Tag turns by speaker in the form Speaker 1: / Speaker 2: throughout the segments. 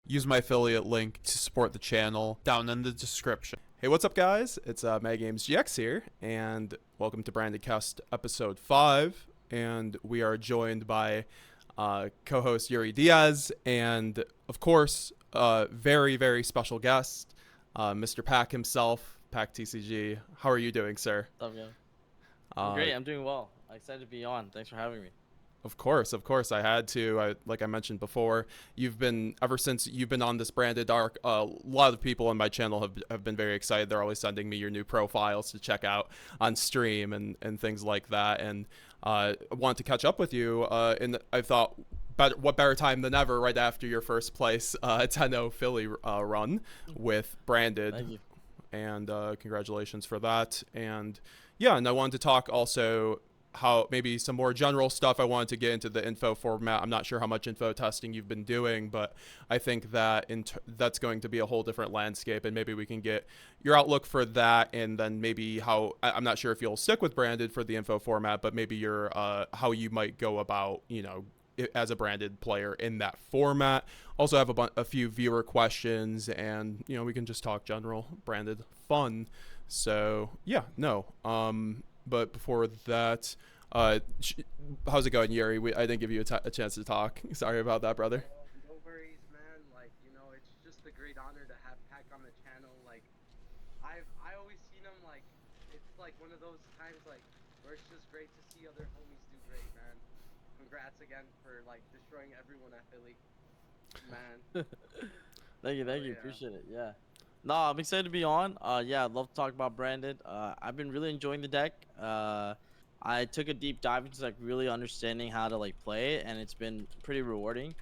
Speaker 1: Use my affiliate link to support the channel down in the description. Hey, what's up, guys? It's Metagame's GX here, and welcome to BrandedCast episode 5. And we are joined by co-host Yuri Diaz, and of course, very, very special guest, Mr. Pack himself, Pack TCG. How are you doing, sir?
Speaker 2: What's up, yo? I'm great. I'm doing well. I'm excited to be on. Thanks for having me.
Speaker 1: Of course, I had to. Like I mentioned before, ever since you've been on this branded arc. A lot of people on my channel have been very excited. They're always sending me your new profiles to check out on stream and things like that. And I want to catch up with you. And I thought, what better time than ever, right after your first place 10-0 Philly run with Branded.
Speaker 2: Thank you.
Speaker 1: And congratulations for that. And yeah, and I wanted to talk also how maybe some more general stuff. I wanted to get into the info format. I'm not sure how much info testing you've been doing, but I think that that's going to be a whole different landscape, and maybe we can get your outlook for that, and then maybe how I'm not sure if you'll stick with Branded for the info format, but maybe your how you might go about, as a Branded player in that format. Also have a few viewer questions, and we can just talk general Branded fun. So yeah, no. But before that, how's it going, Yuri? I didn't give you a chance to talk. Sorry about that, brother.
Speaker 3: No worries, man. It's just a great honor to have Pack on the channel. I always seen him. It's like one of those times where it's just great to see other homies do great, man. Congrats again for destroying everyone at Philly, man.
Speaker 2: Thank you.
Speaker 3: Yeah.
Speaker 2: Appreciate it. Yeah. No, I'm excited to be on. Yeah, I'd love to talk about Branded. I've been really enjoying the deck. I took a deep dive into really understanding how to play it, and it's been pretty rewarding.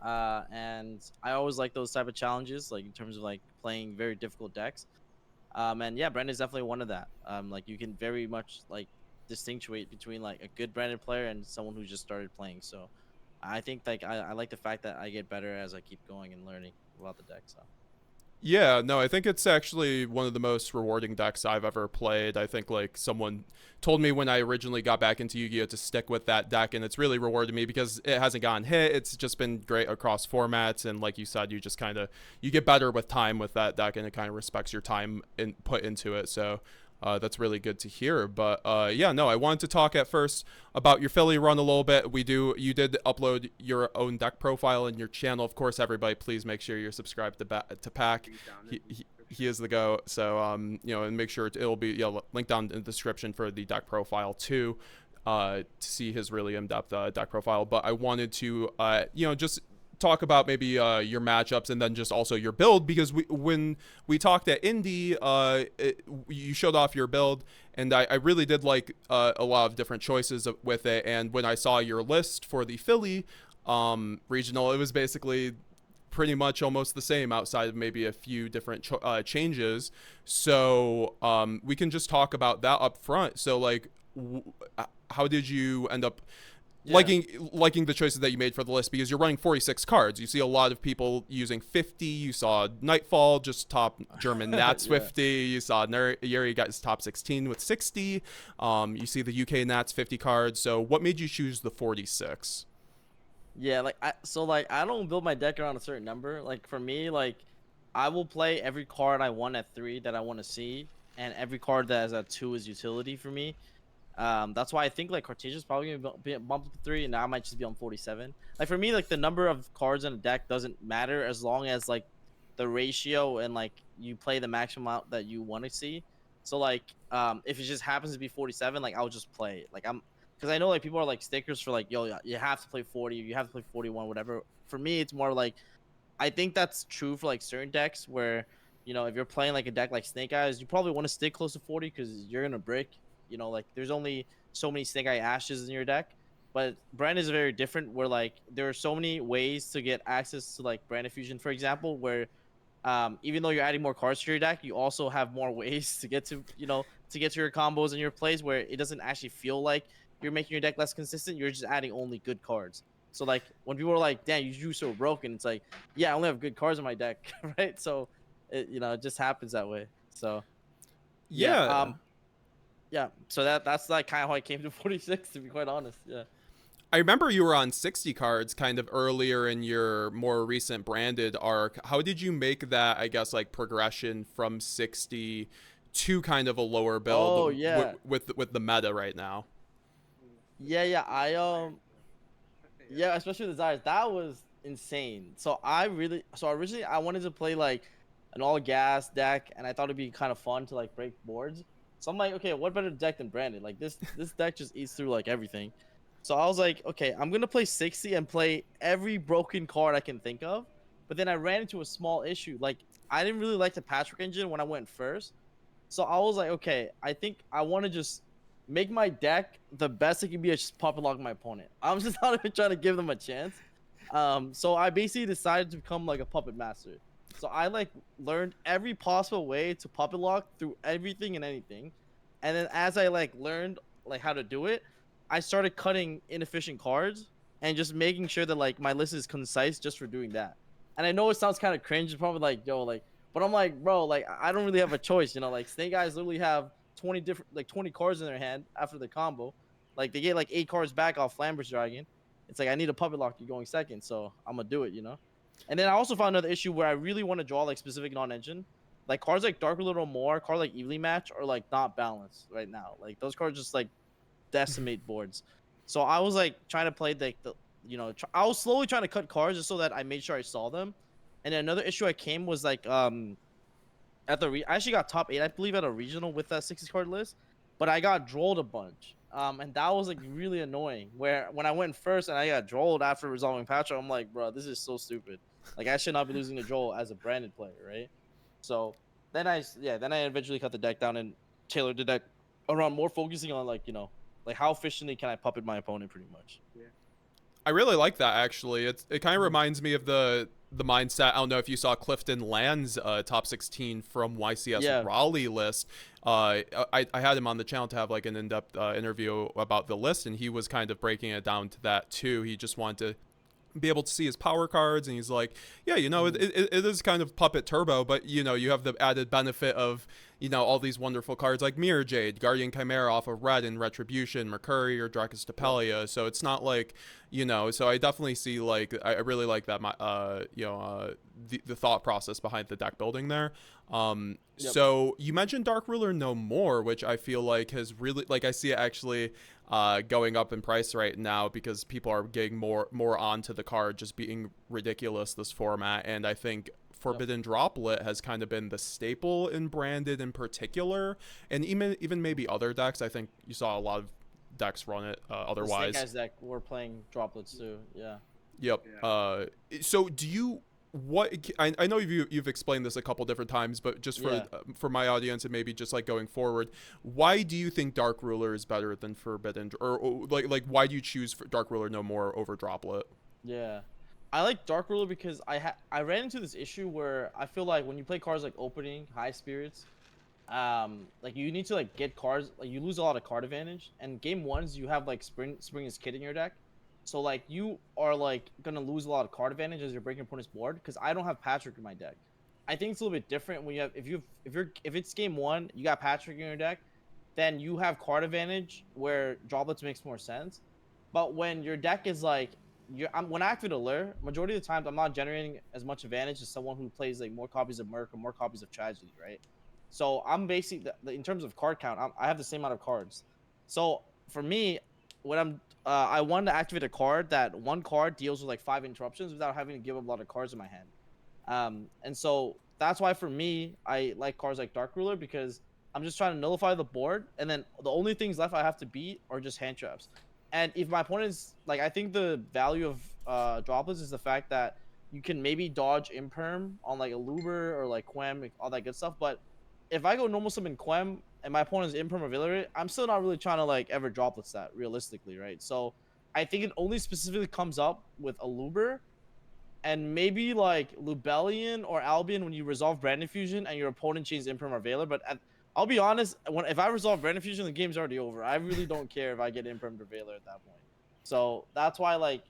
Speaker 2: And I always like those type of challenges, in terms of playing very difficult decks. And yeah, Branded is definitely one of that. You can very much distinguish between a good Branded player and someone who just started playing. So I think I like the fact that I get better as I keep going and learning about the deck. So.
Speaker 1: Yeah, no, I think it's actually one of the most rewarding decks I've ever played. I think someone told me when I originally got back into Yu-Gi-Oh to stick with that deck, and it's really rewarded me because it hasn't gotten hit. It's just been great across formats, and like you said, you just you get better with time with that deck, and it kind of respects your time put into it. So that's really good to hear. But yeah, no, I wanted to talk at first about your Philly run a little bit. You did upload your own deck profile in your channel. Of course, everybody, please make sure you're subscribed to Pack. He is the go. So and make sure it'll be linked down in the description for the deck profile too, to see his really in-depth deck profile. But I wanted to just talk about maybe your matchups, and then just also your build, because when we talked at Indy, you showed off your build, and I really did like a lot of different choices with it. And when I saw your list for the Philly regional, it was basically pretty much almost the same, outside of maybe a few different changes. So we can just talk about that up front. So how did you end up liking the choices that you made for the list? Because you're running 46 cards. You see a lot of people using 50. You saw Nightfall just top German Nats 50. You saw Yuri got his top 16 with 60. You see the UK Nats 50 cards. So what made you choose the 46?
Speaker 2: Yeah, I don't build my deck around a certain number. For me, I will play every card I want at 3 that I want to see, and every card that is at 2 is utility for me. That's why I think Cartesia's probably gonna be bumped to 3, and now I might just be on 47. For me, the number of cards in a deck doesn't matter, as long as the ratio and you play the maximum amount that you want to see. So if it just happens to be 47, I'll just play it. Because I know people are stickers for yo, you have to play 40, you have to play 41, whatever. For me, it's more I think that's true for certain decks where if you're playing a deck like Snake Eyes, you probably want to stick close to 40 because you're gonna break. There's only so many Snake Eye Ashes in your deck. But Brand is very different, where there are so many ways to get access to Brand Fusion, for example, where even though you're adding more cards to your deck, you also have more ways to get to your combos and your plays, where it doesn't actually feel like you're making your deck less consistent. You're just adding only good cards. So when people are like, "Damn, you so broken," it's yeah, I only have good cards in my deck, right? So it just happens that way. So
Speaker 1: Yeah.
Speaker 2: yeah. So that's kind of how I came to 46, to be quite honest. Yeah.
Speaker 1: I remember you were on 60 cards kind of earlier in your more recent branded arc. How did you make that, I guess, like progression from 60 to kind of a lower build
Speaker 2: Oh yeah,
Speaker 1: with the meta right now?
Speaker 2: yeah. I
Speaker 3: Yeah.
Speaker 2: Yeah, especially the desires. That was insane. So originally I wanted to play like an all gas deck, and I thought it'd be kind of fun to like break boards. So I'm like, okay, what better deck than Branded? Like this deck just eats through like everything. So I was like, okay, I'm gonna play 60 and play every broken card I can think of. But then I ran into a small issue. Like I didn't really like the Patchwork engine when I went first. So I was like, okay, I think I want to just make my deck the best it can be. I just puppet lock my opponent. I'm just not even trying to give them a chance. So I basically decided to become like a puppet master. So I like learned every possible way to puppet lock through everything and anything. And then as I like learned like how to do it, I started cutting inefficient cards and just making sure that like my list is concise just for doing that. And I know it sounds kind of cringe. It's probably like, yo, like, but I'm like, bro, like I don't really have a choice, you know. Like Snake Eyes literally have 20 cards in their hand after the combo. Like they get like 8 cards back off Flamber's Dragon. It's like I need a puppet lock you going second, so I'm gonna do it, you know. And then I also found another issue where I really want to draw like specific non-engine. Like cards like Dark a Little More, cards like Evenly Match are like not balanced right now. Like those cards just like decimate boards. So I was like trying to play like the I was slowly trying to cut cards just so that I made sure I saw them. And then another issue I came was like I actually got top 8 I believe at a regional with that 60 card list, but I got drolled a bunch. And that was like really annoying. Where when I went first and I got drolled after resolving Patcher, I'm like, bro, this is so stupid. Like I should not be losing the droll as a branded player, right? So then I eventually cut the deck down and tailored the deck around more focusing on like like how efficiently can I puppet my opponent pretty much.
Speaker 3: Yeah.
Speaker 1: I really like that actually. It kind of reminds me of the mindset. I don't know if you saw Clifton Land's top 16 from YCS
Speaker 2: Yeah.
Speaker 1: Raleigh list. I had him on the channel to have like an in-depth interview about the list, and he was kind of breaking it down to that too. He just wanted to be able to see his power cards, and he's like, yeah, it is kind of puppet turbo, but you have the added benefit of all these wonderful cards like Mirror Jade, Guardian Chimera off of red and Retribution, Mercury or Dracus Depelia. So it's not like so I definitely see like I really like that the thought process behind the deck building there. So you mentioned Dark Ruler No More, which I feel like has really, like, I see it actually going up in price right now because people are getting more onto the card just being ridiculous this format. And I think Forbidden Droplet has kind of been the staple in Branded in particular, and even maybe other decks. I think you saw a lot of decks run it otherwise.
Speaker 2: The Snake Eyes deck we're playing droplets too. Yeah.
Speaker 1: Yep.
Speaker 3: Yeah.
Speaker 1: So do you I know you've explained this a couple different times, but just for my audience and maybe just like going forward, why do you think Dark Ruler is better than Forbidden, or like why do you choose Dark Ruler No More over Droplet?
Speaker 2: Yeah. I like Dark Ruler because I ran into this issue where I feel like when you play cards like Opening, High Spirits, like you need to like get cards, like you lose a lot of card advantage, and game ones you have like Spring's Kid in your deck, so like you are like gonna lose a lot of card advantage as you're breaking your opponent's board because I don't have Patrick in my deck. I think it's a little bit different when you have if it's game one you got Patrick in your deck, then you have card advantage where droplets makes more sense. But when your deck is like when I activate Allure, majority of the times I'm not generating as much advantage as someone who plays like more copies of Merc or more copies of Tragedy, right? So I'm basically in terms of card count, I have the same amount of cards. So for me, when I wanted to activate a card that one card deals with like 5 interruptions without having to give up a lot of cards in my hand. And so that's why for me I like cards like Dark Ruler because I'm just trying to nullify the board, and then the only things left I have to beat are just hand traps. And if my opponent's like, I think the value of droplets is the fact that you can maybe dodge imperm on like a Luber or like Quem, all that good stuff. But if I go normal summon Quem and my opponent's imperm or Villary, I'm still not really trying to like ever droplets that realistically, right? So I think it only specifically comes up with a Luber and maybe like Lubellion or Albion when you resolve Branded Fusion and your opponent chains imperm or Veiler. But I'll be honest, if I resolve Branded Fusion, the game's already over. I really don't care if I get Imperm or Veiler at that point. So that's why, like,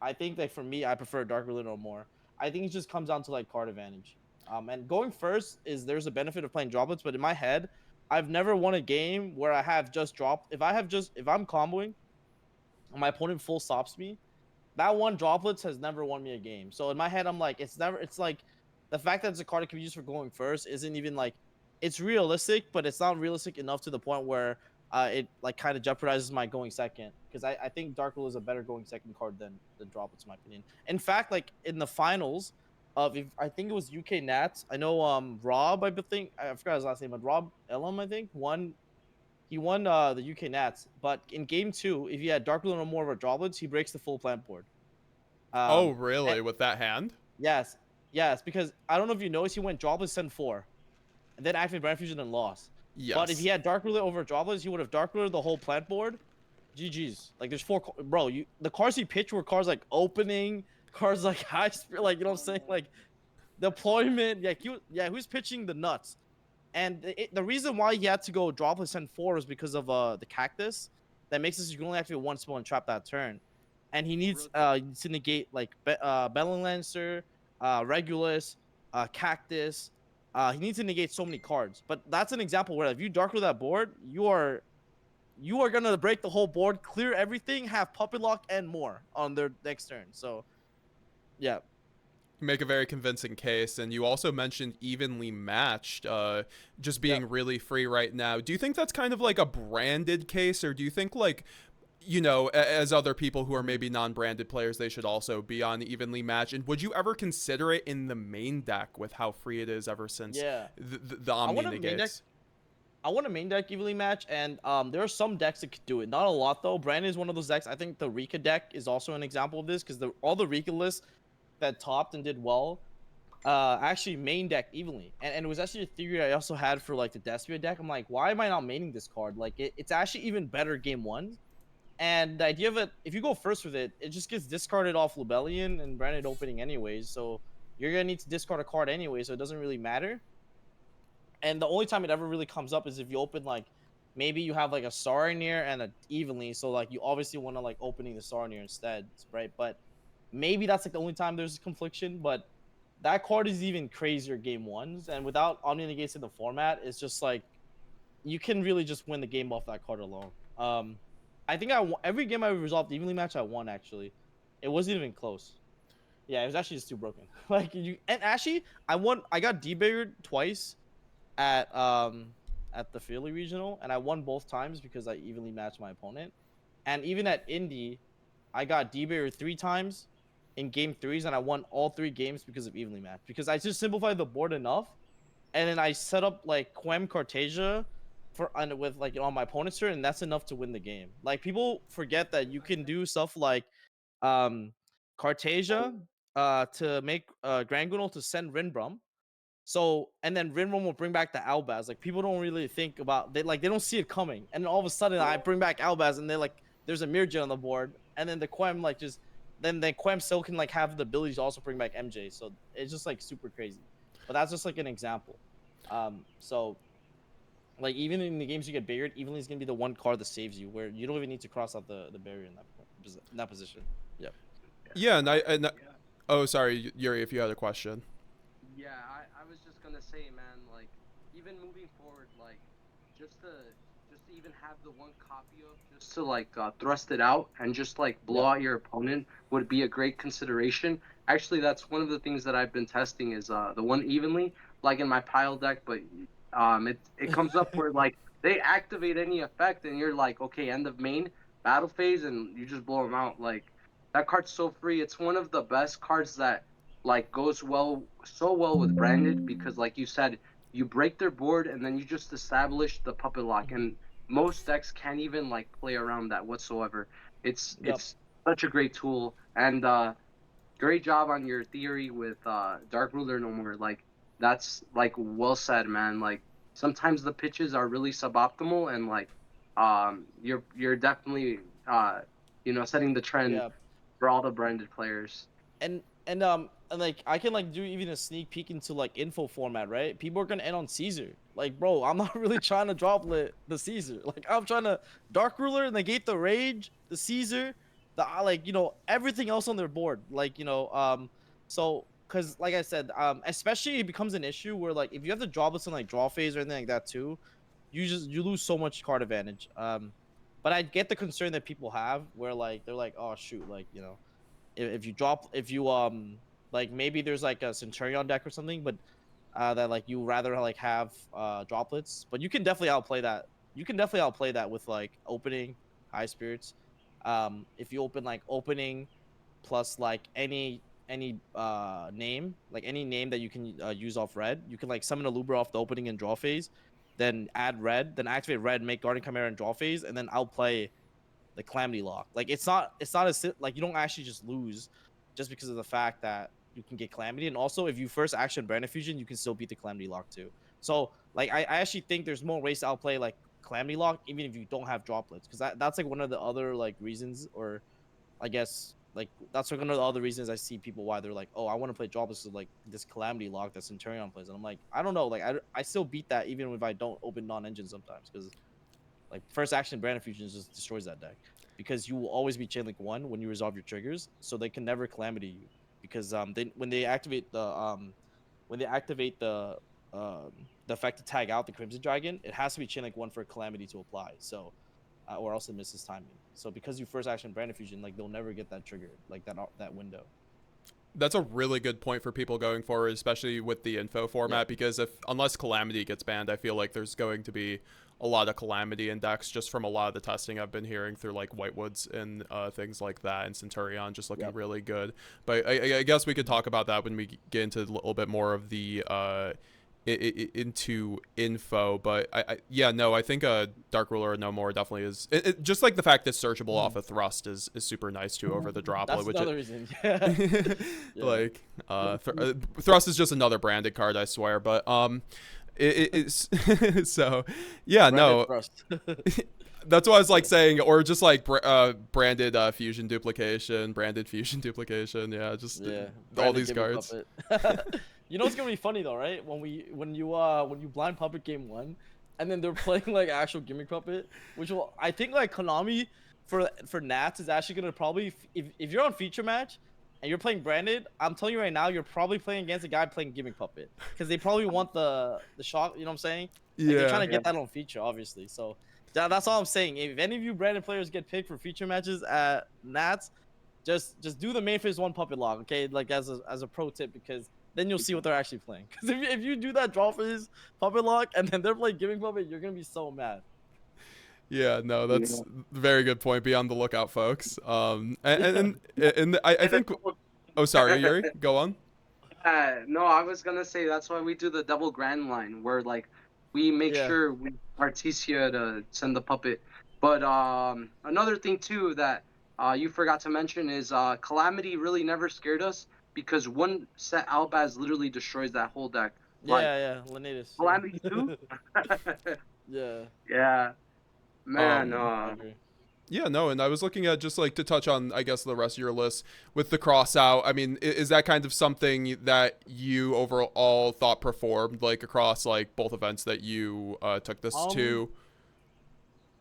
Speaker 2: I think like for me, I prefer Dark Ruler No More. I think it just comes down to like card advantage. And going first there's a benefit of playing droplets, but in my head, I've never won a game where I have just drop. If I'm comboing, my opponent full stops me, that one droplets has never won me a game. So in my head, I'm like, it's never. It's like the fact that it's a card that can be used for going first isn't even like it's realistic, but it's not realistic enough to the point where it like kind of jeopardizes my going second. Because I think Dark Rule is a better going second card than the droplets, in my opinion. In fact, like in the finals of if, I think it was UK Nats. I know Rob, I think I forgot his last name, but Rob Elam, I think won. He won the UK Nats, but in game two, if he had Dark Rule or more of our droplets, he breaks the full plant board.
Speaker 1: Oh,
Speaker 2: And
Speaker 1: really? With that hand?
Speaker 2: yes, yes, because I don't know if you noticed, he went dropless send 4, and then activated Brand Fusion and lost. But if he
Speaker 1: Yes.
Speaker 2: had Dark Ruler over droplets, he would have Dark Ruler the whole plant board. GG's. Like there's 4, bro. The cards he pitched were cards like opening, cards like high spirit, like you know what I'm saying, like deployment. Yeah, he was pitching the nuts. And the reason why he had to go dropless send 4 is because of the cactus that makes it so you can only activate one spell and trap that turn. And he needs to negate like Belling Lancer, Regulus, Cactus. He needs to negate so many cards. But that's an example where if you dark rule that board, you are gonna break the whole board, clear everything, have puppet lock and more on their next turn. So yeah.
Speaker 1: Make a very convincing case, and you also mentioned evenly matched, just being
Speaker 2: Yep.
Speaker 1: really free right now. Do you think that's kind of like a branded case, or do you think like, as other people who are maybe non-branded players, they should also be on evenly matched? And would you ever consider it in the main deck with how free it is ever since
Speaker 2: Yeah.
Speaker 1: the
Speaker 2: I
Speaker 1: Omni
Speaker 2: want a main deck.
Speaker 1: negates?
Speaker 2: I want a main deck evenly match, and there are some decks that could do it. Not a lot though. Brandon is one of those decks. I think the Rika deck is also an example of this because all the Rika lists that topped and did well, actually main deck evenly. And it was actually a theory I also had for like the Despia deck. I'm like, why am I not maining this card? Like it's actually even better game one. And the idea of it, if you go first with it, it just gets discarded off Lebellion and Branded opening anyways. So you're gonna need to discard a card anyway, so it doesn't really matter. And the only time it ever really comes up is if you open like maybe you have like a Saronir and a evenly, so like you obviously want to like opening the Saronir instead, right? But maybe that's like the only time there's a confliction. But that card is even crazier game ones, and without Omni negates in the format, it's just like you can really just win the game off that card alone. I think every game I resolved evenly match I won actually. It wasn't even close. Yeah, it was actually just too broken. Like you and actually I won. I got debarred twice at the Philly regional, and I won both times because I evenly matched my opponent. And even at Indy, I got debarred 3 times in game threes, and I won all 3 games because of evenly matched. Because I just simplified the board enough, and then I set up like Quem Cartesia with like on my opponent's turn, and that's enough to win the game. Like people forget that you can do stuff like um Cartesia to make Grangunal to send Rinbrum. So and then Rinrum will bring back the Albaz. Like people don't really think about they don't see it coming. And then all of a sudden I bring back Albaz and they're like there's a Mirja on the board. And then the Quem like just then Quem still can like have the ability to also bring back MJ. So it's just like super crazy. But that's just like an example. So like even in the games you get buried, evenly is gonna be the one card that saves you where you don't even need to cross out the barrier in that position. Yep.
Speaker 1: Yeah, oh, sorry, Yuri, if you had a question.
Speaker 3: Yeah, I was just gonna say, man, like, even moving forward, like, just to even have the one copy of, just to like thrust it out and just like blow out your opponent would be a great consideration. Actually, that's one of the things that I've been testing is the one evenly, like in my pile deck, but it comes up where like they activate any effect and you're like, okay, end of main battle phase, and you just blow them out. Like that card's so free. It's one of the best cards that like goes so well with branded because like you said, you break their board and then you just establish the puppet lock, and most decks can't even like play around that whatsoever. It's
Speaker 2: Yep.
Speaker 3: such a great tool, and great job on your theory with Dark Ruler no more. Like that's like well said, man. Like sometimes the pitches are really suboptimal, and like you're definitely setting the trend
Speaker 2: Yeah.
Speaker 3: for all the branded players.
Speaker 2: And like I can like do even a sneak peek into like info format, right? People are gonna end on Caesar. Like, bro, I'm not really trying to droplet the Caesar. Like, I'm trying to Dark Ruler negate the Rage, the Caesar, the like everything else on their board. Like so because like I said, especially it becomes an issue where like if you have the droplets in like draw phase or anything like that too, you lose so much card advantage. But I get the concern that people have, where like they're like, oh shoot, like you know, if you like maybe there's like a Centurion deck or something, but that like you rather like have droplets, but you can definitely outplay that. You can definitely outplay that with like opening high spirits. If you open like opening plus like any name, like any name that you can use off red, you can like summon a Lubra off the opening and draw phase, then add red, then activate red, make Guardian Chimera and draw phase, and then outplay the Calamity Lock. Like it's not as like you don't actually just lose just because of the fact that you can get Calamity, and also if you first action Branded Fusion, you can still beat the Calamity Lock too. So like I actually think there's more ways to outplay like Calamity Lock even if you don't have droplets, because that's like one of the other like reasons, or I guess like that's like one of the other reasons I see people why they're like, oh, I want to play droplets with like this Calamity Lock that Centurion plays, and I'm like, I don't know, like I still beat that even if I don't open non-engine sometimes, because like first action Branded Fusion just destroys that deck, because you will always be chain link 1 when you resolve your triggers, so they can never calamity you, because they when they activate the effect to tag out the Crimson Dragon, it has to be chain link 1 for calamity to apply. So or else it misses timing. So because you first action Branded Fusion, like they'll never get that trigger, like that window.
Speaker 1: That's a really good point for people going forward, especially with the info format, because unless Calamity gets banned, I feel like there's going to be a lot of Calamity in decks, just from a lot of the testing I've been hearing through like Whitewoods and things like that, and Centurion just looking really good. But I guess we could talk about that when we get into a little bit more of the into info. But I think Dark Ruler No More definitely is just like the fact that searchable off of Thrust is super nice too over the droplet.
Speaker 2: That's another reason.
Speaker 1: Like Thrust is just another branded card, I swear. But it's so yeah,
Speaker 2: Branded
Speaker 1: no. That's what I was like saying, or just like branded fusion duplication, branded fusion duplication. Yeah, just all these cards.
Speaker 2: You know what's gonna be funny though, right? When you blind puppet game 1, and then they're playing like actual gimmick puppet, which will, I think like Konami for Nats is actually gonna probably, if you're on feature match and you're playing branded, I'm telling you right now, you're probably playing against a guy playing gimmick puppet, because they probably want the shock. You know what I'm saying? Like, they're trying to get that on feature, obviously. So that's all I'm saying. If any of you branded players get picked for feature matches at Nats, just do the main phase 1 puppet lock, okay? Like as a pro tip, because then you'll see what they're actually playing. Because if you do that draw phase puppet lock and then they're playing gimmick puppet, you're gonna be so mad.
Speaker 1: Yeah, no, that's a very good point. Be on the lookout, folks. And I think. Oh, sorry, Yuri. Go on.
Speaker 3: No, I was gonna say that's why we do the double grand line, where like we make sure we Artesia to send the puppet. But another thing too that you forgot to mention is Calamity really never scared us, because one set Albaz literally destroys that whole deck.
Speaker 2: Yeah, Leonidas.
Speaker 3: Calamity 2?
Speaker 2: Yeah.
Speaker 3: Man,
Speaker 1: yeah, no, and I was looking at, just like to touch on, I guess, the rest of your list with the Crossout. I mean, is that kind of something that you overall thought performed, like across like both events that you took this to?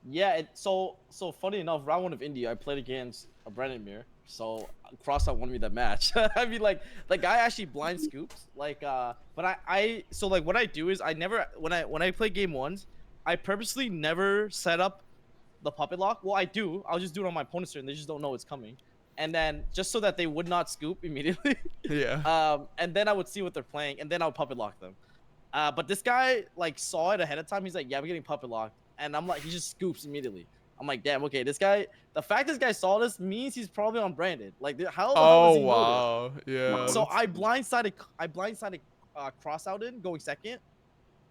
Speaker 2: Yeah, so funny enough, round 1 of India, I played against a Brandon Mir, so Crossout won me that match. I mean, like guy actually blind scoops, like but I so like what I do is I never, when I play game 1s, I purposely never set up the puppet lock. Well, I'll just do it on my opponent's turn, they just don't know it's coming, and then just so that they would not scoop immediately. And then I would see what they're playing, and then I would puppet lock them. But this guy like saw it ahead of time. He's like, yeah, we're getting puppet locked, and I'm like, he just scoops immediately. I'm like, damn, okay, this guy, the fact this guy saw this means he's probably on branded. Like, how the hell does he know this?
Speaker 1: Yeah.
Speaker 2: So I blindsided Crossout in going second,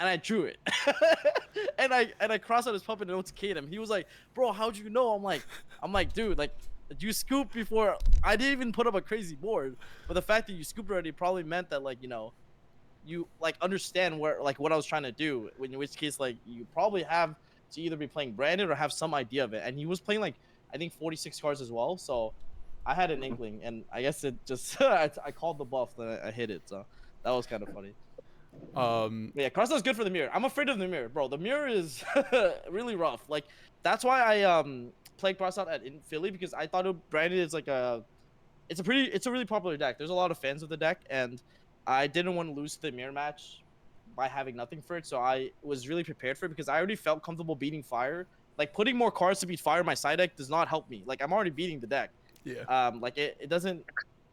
Speaker 2: and I drew it. and I crossed out his puppet and OTK'd him. He was like, bro, how'd you know? I'm like, dude, like, you scooped before. I didn't even put up a crazy board, but the fact that you scooped already probably meant that, like, you know, you like understand where, like, what I was trying to do, in which case, like, you probably have to either be playing branded or have some idea of it. And he was playing like, I think 46 cards as well, so I had an inkling, and I guess it just I called the bluff, then I hit it. So that was kind of funny. But yeah, Crossout's good for the mirror. I'm afraid of the mirror, bro. The mirror is really rough. Like, that's why I played Crossout in Philly, because I thought branded is like it's a really popular deck. There's a lot of fans of the deck, and I didn't want to lose the mirror match by having nothing for it, so I was really prepared for it, because I already felt comfortable beating Fire like putting more cards to beat fire in my side deck does not help me. Like I'm already beating the deck.
Speaker 1: Yeah.
Speaker 2: Like it doesn't,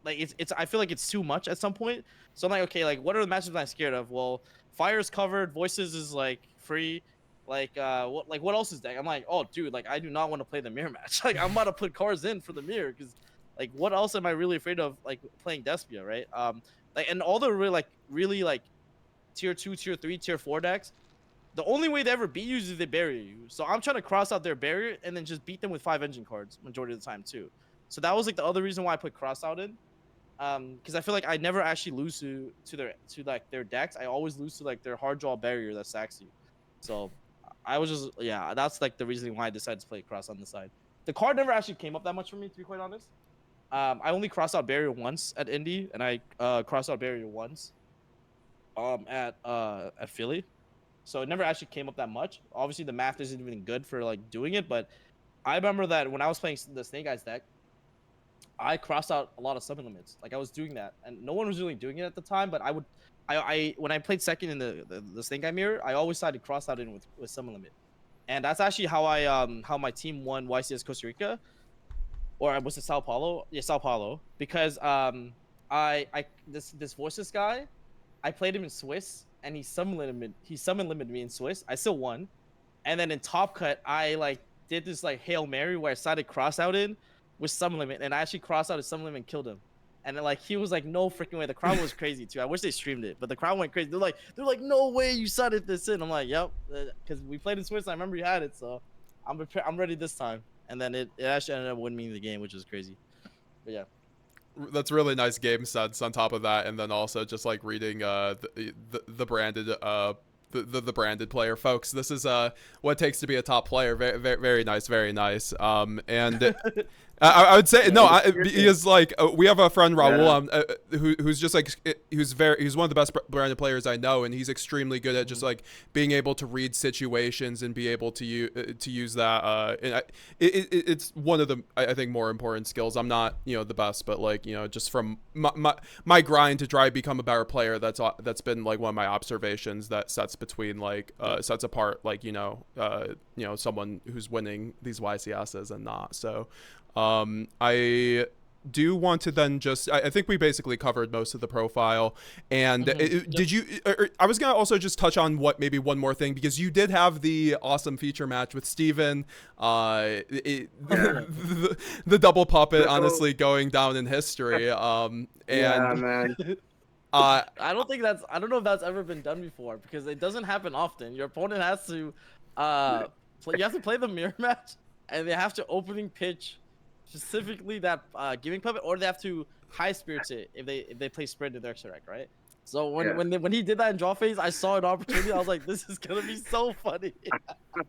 Speaker 2: like it's I feel like it's too much at some point. So I'm like, okay, like what are the matchups I'm scared of? Well, fire's covered, voices is like free. What else is deck? I'm like, oh dude, like I do not want to play the mirror match. Like I'm about to put cards in for the mirror because like what else am I really afraid of like playing Despia, right? Like and all the really like tier 2, tier 3, tier 4 decks, the only way they ever beat you is they bury you. So I'm trying to cross out their barrier and then just beat them with 5 engine cards majority of the time too. So that was like the other reason why I put Crossout in. Because I feel like I never actually lose to their decks. I always lose to like their hard draw barrier that sacks you. So I was just that's like the reason why I decided to play Cross on the side. The card never actually came up that much for me, to be quite honest. I only crossed out barrier once at Indy, and I crossed out barrier once at Philly. So it never actually came up that much. Obviously, the math isn't even good for like doing it, but I remember that when I was playing the Snake Eyes deck, I crossed out a lot of summon limits. Like I was doing that, and no one was really doing it at the time. But I when I played second in the Snake Eye mirror, I always tried to cross out in with summon limit, and that's actually how my team won YCS Costa Rica, or was it Sao Paulo? Yeah, Sao Paulo, because this Voices guy, I played him in Swiss, and he summon limited me in Swiss. I still won, and then in Top Cut, I like did this like Hail Mary where I started cross out in with summon limit, and I actually crossed out his summon limit and killed him. And then, like he was like, no freaking way. The crowd was crazy too. I wish they streamed it, but the crowd went crazy. They're like, no way you sudded this in. I'm like, yep, because we played in Swiss. And I remember you had it, so I'm ready this time. And then it actually ended up winning me the game, which was crazy. But yeah.
Speaker 1: That's really nice game sense on top of that, and then also just like reading the branded the branded player, folks. This is what it takes to be a top player. Very very nice, very nice. And I would say no, because like we have a friend Raul who's just like he's one of the best branded players I know, and he's extremely good at just like being able to read situations and be able to use that. And it's one of the I think more important skills. I'm not the best, but like just from my grind to try to become a better player, that's been like one of my observations that sets between like sets apart like someone who's winning these YCSs and not. So I do want to then just I think we basically covered most of the profile, and did you I was gonna also just touch on maybe one more thing, because you did have the awesome feature match with Steven, the double puppet honestly going down in history, and
Speaker 3: yeah, man.
Speaker 2: I don't know if that's ever been done before, because it doesn't happen often. Your opponent has to you have to play the mirror match, and they have to opening pitch specifically that giving puppet, or they have to high spirits it if they play spread to their direct, right? So when he did that in draw phase, I saw an opportunity. I was like, this is gonna be so funny.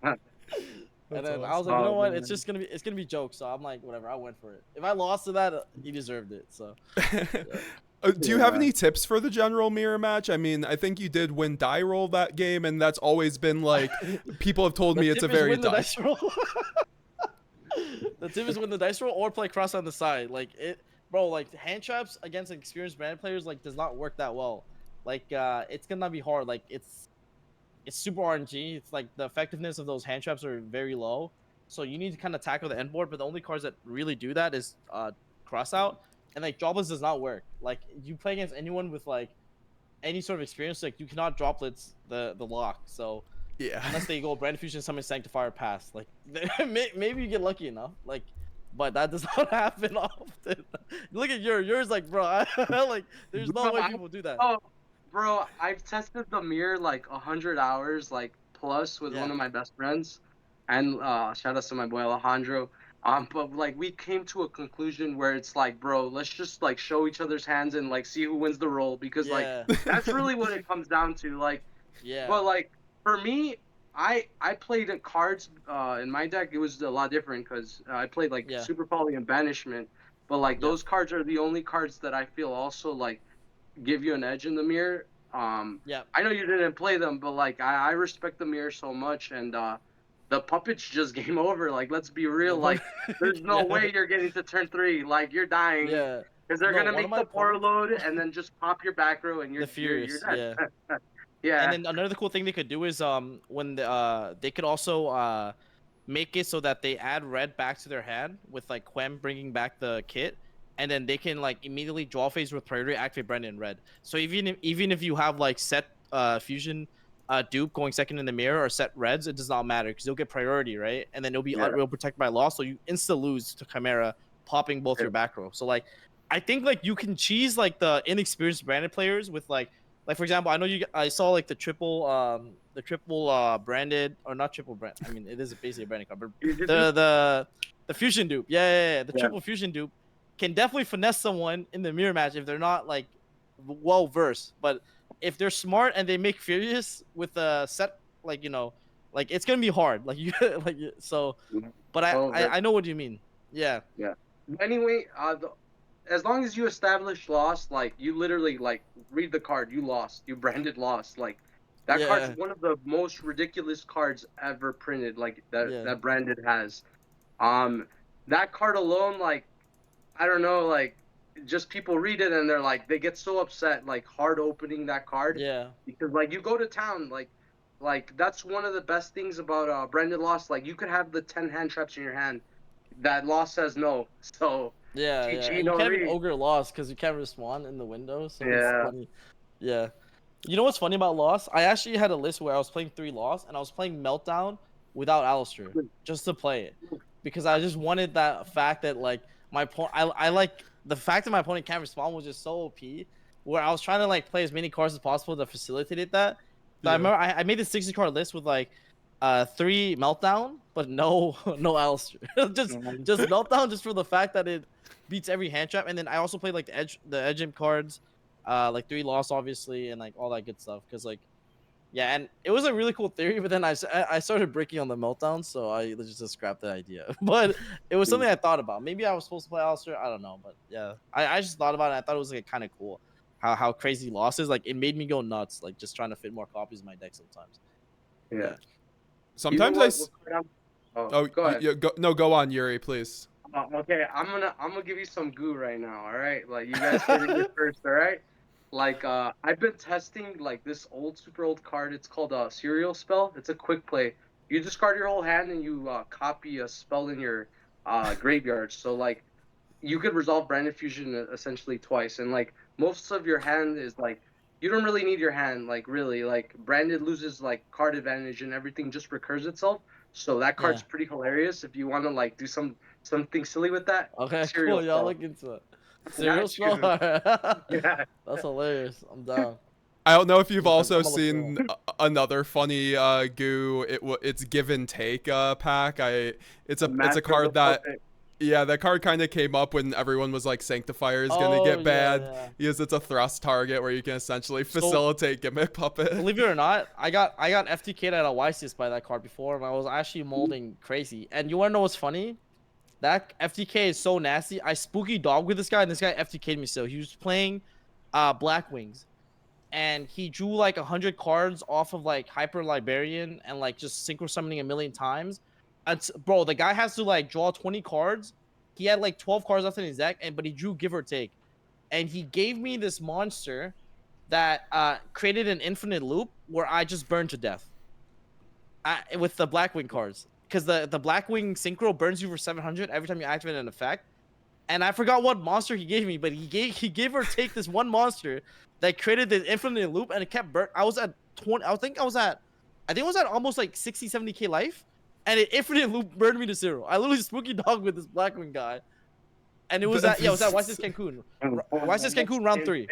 Speaker 2: And then I was like, you know what? It's gonna be jokes. So I'm like, whatever. I went for it. If I lost to that, he deserved it. So. Yeah.
Speaker 1: Do you have any tips for the general mirror match? I mean, I think you did win die roll that game, and that's always been like people have told me it's a very
Speaker 2: dice roll. The tip is win the dice roll or play cross on the side. Like it, bro. Like hand traps against experienced brand players like does not work that well. Like it's gonna be hard. Like it's super RNG. It's like the effectiveness of those hand traps are very low. So you need to kind of tackle the end board. But the only cards that really do that is cross out, and like droplets does not work. Like you play against anyone with like any sort of experience, like you cannot droplets the lock. So.
Speaker 1: Yeah.
Speaker 2: Unless they go Branded Fusion, Summon, Sanctifier, Pass. Like, maybe you get lucky enough. Like, but that does not happen often. Look at yours, like, bro. Like, there's no way people do that.
Speaker 3: Oh, bro, I've tested the mirror like 100 hours, like plus, with one of my best friends, and shout out to my boy Alejandro. But like we came to a conclusion where it's like, bro, let's just like show each other's hands and like see who wins the roll, because like that's really what it comes down to. Like, but like. For me, I played cards in my deck. It was a lot different because I played like Super Poly and Banishment, but like those cards are the only cards that I feel also like give you an edge in the mirror. I know you didn't play them, but like I respect the mirror so much, and the puppets just game over. Like, let's be real. Like, there's no way you're getting to turn 3. Like, you're dying. Yeah. Because they're gonna make the power load and then just pop your back row and you're dead.
Speaker 2: Yeah. And then another cool thing they could do is when they could also make it so that they add red back to their hand with like Quem bringing back the kit, and then they can like immediately draw phase with priority activate Branded in red. So even if you have like set fusion dupe going second in the mirror or set reds, it does not matter because you'll get priority, right? And then it'll be real protected by loss, so you insta lose to Chimera, popping both your back row. So like, I think like you can cheese like the inexperienced Branded players with like for example, I know I saw like the triple branded, or not triple brand. I mean, it is basically a branded card, but the fusion dupe, the triple fusion dupe can definitely finesse someone in the mirror match if they're not like well versed. But if they're smart and they make Furious with a set, like like it's gonna be hard. Like you like so. But I know what you mean. Yeah.
Speaker 3: Yeah. Anyway, as long as you establish loss, like you literally like read the card, you lost, you branded lost. Like that card's one of the most ridiculous cards ever printed. Like that Branded has. That card alone, like I don't know, like just people read it and they're like they get so upset, like hard opening that card.
Speaker 2: Yeah.
Speaker 3: Because like you go to town, like that's one of the best things about branded loss. Like you could have the 10 hand traps in your hand. That loss says no. So
Speaker 2: yeah. You can't even ogre loss because you can't respawn in the window. So it's funny. Yeah. You know what's funny about loss? I actually had a list where I was playing 3 loss and I was playing Meltdown without Alistair just to play it because I just wanted that fact that like my point. I like the fact that my opponent can't respawn was just so OP. Where I was trying to like play as many cards as possible to facilitate that. So I remember I made the 60 card list with like 3 Meltdown, but no Alistair. just Meltdown just for the fact that it beats every hand trap. And then I also played like the edge imp cards, like 3 loss obviously, and like all that good stuff. Cause like, yeah, and it was a really cool theory, but then I started breaking on the Meltdown, so I just scrapped the idea. But it was something I thought about. Maybe I was supposed to play Alistair, I don't know, but yeah, I just thought about it. I thought it was like kind of cool how crazy loss is. Like it made me go nuts, like just trying to fit more copies in my deck sometimes.
Speaker 3: Yeah.
Speaker 1: Sometimes
Speaker 3: go ahead.
Speaker 1: Go on, Yuri, please.
Speaker 3: Okay, I'm gonna give you some goo right now. All right, like you guys heard it first. All right, like I've been testing like this super old card. It's called a Serial Spell. It's a quick play. You discard your whole hand and you copy a spell in your graveyard. So like you could resolve Branded Fusion essentially twice, and like most of your hand is like you don't really need your hand. Like really, like Branded loses like card advantage and everything just recurs itself. So that card's pretty hilarious if you want to like do something silly with that.
Speaker 2: Okay, cool. Y'all look into it. Serial Spell?
Speaker 3: Yeah.
Speaker 2: That's hilarious. I'm down.
Speaker 1: I don't know if you've also seen another funny goo. It's Give and Take pack. It's a card that that card kind of came up when everyone was like Sanctifier is gonna get bad because it's a thrust target where you can essentially facilitate Gimmick Puppet.
Speaker 2: Believe it or not, I got FTK'd at a YCS by that card before, and I was actually molding crazy. And you wanna know what's funny? That FTK is so nasty. I spooky dog with this guy, and this guy FTK'd me still. He was playing Black Wings, and he drew like 100 cards off of like Hyper Librarian and like just synchro summoning a million times. Bro, the guy has to like draw 20 cards. He had like 12 cards left in his deck, but he drew Give or Take. And he gave me this monster that created an infinite loop where I just burned to death with the Blackwing cards. Because the Blackwing Synchro burns you for 700 every time you activate an effect. And I forgot what monster he gave me, but he gave or take this one monster that created the infinite loop, and it kept burn. I was at 20. I think it was at almost like 60, 70k life. And it infinite loop burned me to 0. I literally spooky dog with this Blackwing guy. And it was at YCS Cancun. YCS Cancun round 3.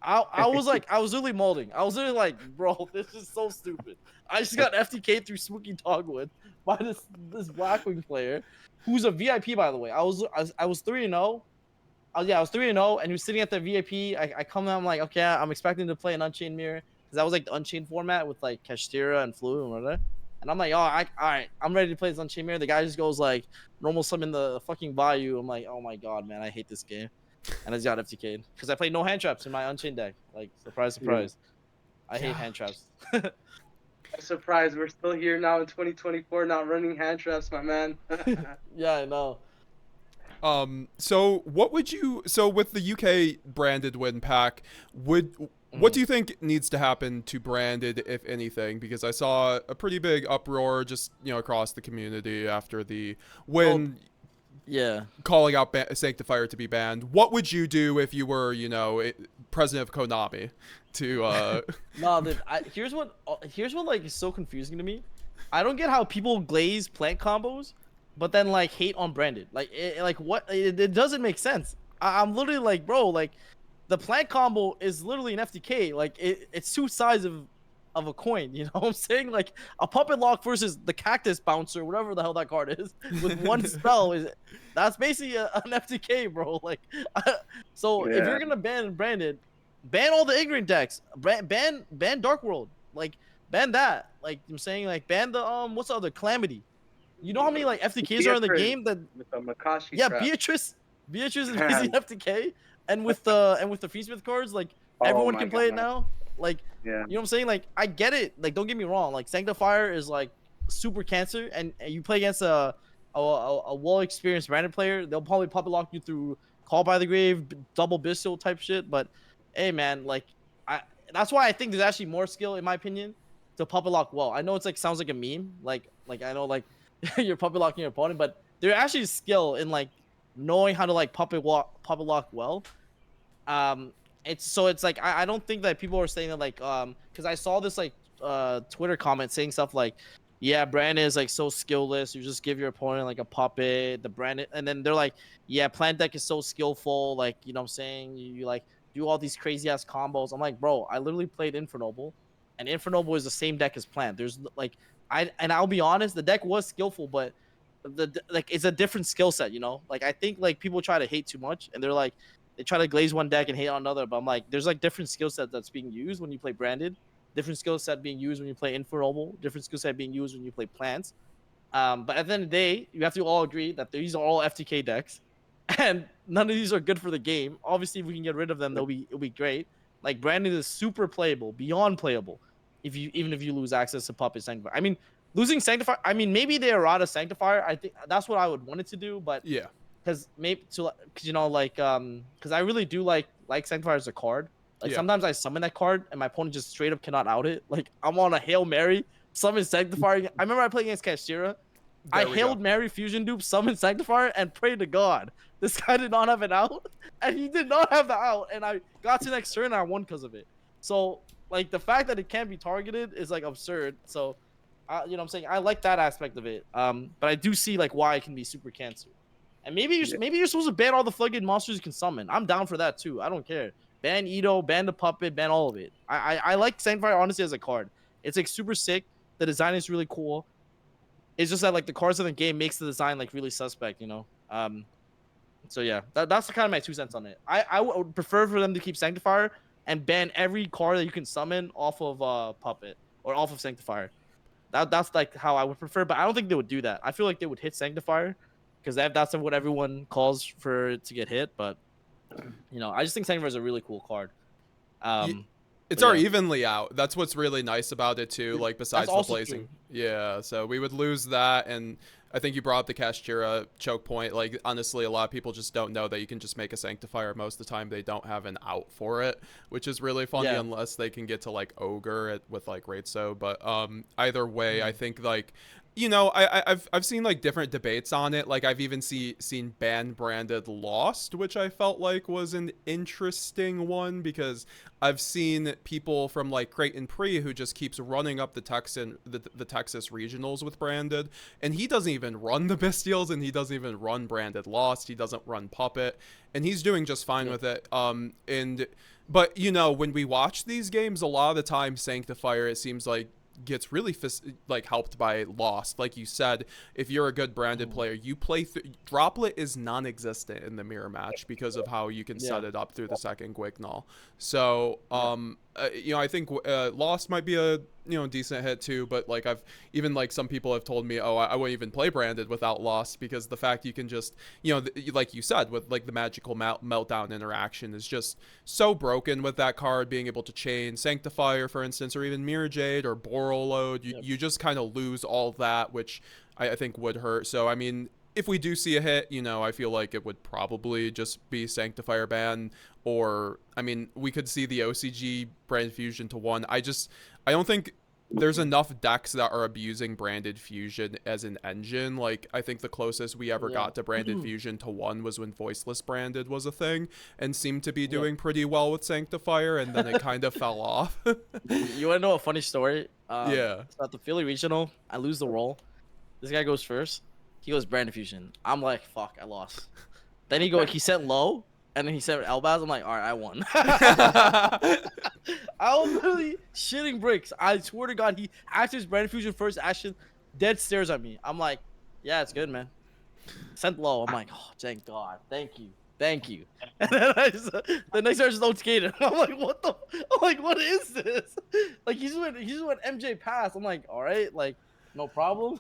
Speaker 2: I was literally molding. I was literally like, bro, this is so stupid. I just got FTK through Spooky Dogwood by this Blackwing player, who's a VIP, by the way. I was 3-0. I was 3-0, and he was sitting at the VIP. I come out, I'm like, okay, I'm expecting to play an Unchained Mirror, because that was like the Unchained format with like Kashtira and Flu and whatever. And I'm like, all right, I'm ready to play this Unchained Mirror. The guy just goes like, normal summon the fucking Bayou. I'm like, oh my god, man, I hate this game. And I just got FTK'd because I played no hand traps in my Unchained deck. Like, surprise. I hate hand traps.
Speaker 3: Surprise, we're still here now in 2024, not running hand traps, my man.
Speaker 2: Yeah, I know.
Speaker 1: So what would you? So with the UK branded win pack, What do you think needs to happen to Branded, if anything? Because I saw a pretty big uproar just, across the community after the win,
Speaker 2: Yeah.
Speaker 1: calling out Sanctifier to be banned. What would you do if you were, president of Konami to,
Speaker 2: No, dude. Here's what like is so confusing to me. I don't get how people glaze plant combos, but then like hate on Branded. Like, what? It doesn't make sense. I'm literally like, bro, like, the plant combo is literally an FTK. Like, it's two sides of a coin. You know what I'm saying? Like, a puppet lock versus the cactus bouncer, whatever the hell that card is, with one spell that's basically an FTK, bro. Like, so if you're gonna ban Branded, ban all the ignorant decks. Ban Dark World. Like, ban that. Like, I'm saying, like, ban the what's the other Calamity. You know how many like FTKs are in the game that
Speaker 3: with the Makashi trap.
Speaker 2: Beatrice is basically FTK. And with the Feastsmith cards, like, everyone can play it now. Like, you know what I'm saying? Like, I get it. Like, don't get me wrong. Like, Sanctifier is like super cancer, and you play against a well experienced Branded player, they'll probably puppet lock you through Call by the Grave, double Bistol type shit. But hey, man, like, that's why I think there's actually more skill, in my opinion, to puppet lock well. I know it's like sounds like a meme. Like I know like you're puppet locking your opponent, but there actually is skill in like knowing how to like puppet lock well. It's like I don't think that people are saying that like because I saw this like Twitter comment saying stuff like, yeah, Brandon is like so skillless, you just give your opponent like a puppet, the Brandon, and then they're like, yeah, plant deck is so skillful, like, you know what I'm saying, you like do all these crazy ass combos. I'm like, bro, I literally played Infernoble, and Infernoble is the same deck as plant. There's like I'll be honest, the deck was skillful, but like it's a different skill set, you know. Like, I think like people try to hate too much, and they're like, they try to glaze one deck and hate on another. But I'm like, there's like different skill set that's being used when you play Branded, different skill set being used when you play Infernoble, different skill set being used when you play plants. But at the end of the day, you have to all agree that these are all FTK decks, and none of these are good for the game. Obviously, if we can get rid of them, it'll be great. Like, Branded is super playable, beyond playable. Even if you lose access to Puppet Sanctifier, I mean, losing Sanctifier. I mean, maybe they errata Sanctifier. I think that's what I would want it to do. But
Speaker 1: yeah,
Speaker 2: because I really do like Sanctifier as a card. Like, sometimes I summon that card and my opponent just straight up cannot out it. Like, I'm on a Hail Mary, summon Sanctifier. I remember I played against Kashira. I Hail Mary fusion dupe, summon Sanctifier, and pray to God this guy did not have an out, and he did not have the out, and I got to the next turn and I won because of it. So like, the fact that it can't be targeted is like absurd. So you know what I'm saying, I like that aspect of it. But I do see like why it can be super cancer. And maybe you're supposed to ban all the floodgate monsters you can summon. I'm down for that too. I don't care. Ban Ito, ban the puppet, ban all of it. I like Sanctifier honestly as a card. It's like super sick. The design is really cool. It's just that like the cards in the game makes the design like really suspect, you know. So yeah, that's kind of my 2 cents on it. I would prefer for them to keep Sanctifier and ban every card that you can summon off of puppet or off of Sanctifier. That's like how I would prefer, but I don't think they would do that. I feel like they would hit Sanctifier because that's what everyone calls for it to get hit. But you know, I just think Sanctifier is a really cool card.
Speaker 1: It's our evenly out. That's what's really nice about it too. Like, besides the blazing,
Speaker 2: true.
Speaker 1: yeah. So we would lose that, and I think you brought up the Kashira choke point. Like, honestly, a lot of people just don't know that you can just make a Sanctifier. Most of the time, they don't have an out for it, which is really funny unless they can get to like Ogre with like Raidso. But either way, I think like, you know, I've seen like different debates on it. Like, I've even seen ban Branded Lost, which I felt like was an interesting one, because I've seen people from like Creighton Pre who just keeps running up the Texas regionals with Branded, and he doesn't even run the Bestials, and he doesn't even run Branded Lost. He doesn't run Puppet, and he's doing just fine with it. But you know, when we watch these games, a lot of the time Sanctifier, it seems like, gets really like helped by Lost. Like you said, if you're a good Branded player, you play Droplet is non-existent in the mirror match because of how you can set it up through the second Guignol. So you know, I think Lost might be a, you know, decent hit too, but like, I've even like some people have told me, oh, I wouldn't even play Branded without Lost, because the fact you can just, you know, like you said, with like the magical meltdown interaction is just so broken with that card being able to chain Sanctifier, for instance, or even Mirror Jade or Boral Load. You just kind of lose all that, which I think would hurt. So I mean, if we do see a hit, you know, I feel like it would probably just be Sanctifier ban, or I mean, we could see the OCG Branded Fusion to 1. I don't think there's enough decks that are abusing Branded Fusion as an engine. Like, I think the closest we ever got to Branded Fusion to 1 was when Voiceless Branded was a thing and seemed to be doing pretty well with Sanctifier, and then it kind of fell off.
Speaker 2: You want to know a funny story?
Speaker 1: Yeah.
Speaker 2: So at the Philly Regional, I lose the roll. This guy goes first. He goes Branded Fusion. I'm like, fuck, I lost. Then he sent low, and then he sent Elbaz. I'm like, all right, I won. I was literally shitting bricks. I swear to God, he after his Branded Fusion first action, dead stares at me. I'm like, yeah, it's good, man. Sent low. I'm like, oh, thank God, thank you. And then the next time I just OTK'd him. I'm like, what the? I'm like, what is this? Like he's went MJ pass. I'm like, all right, like, no problem.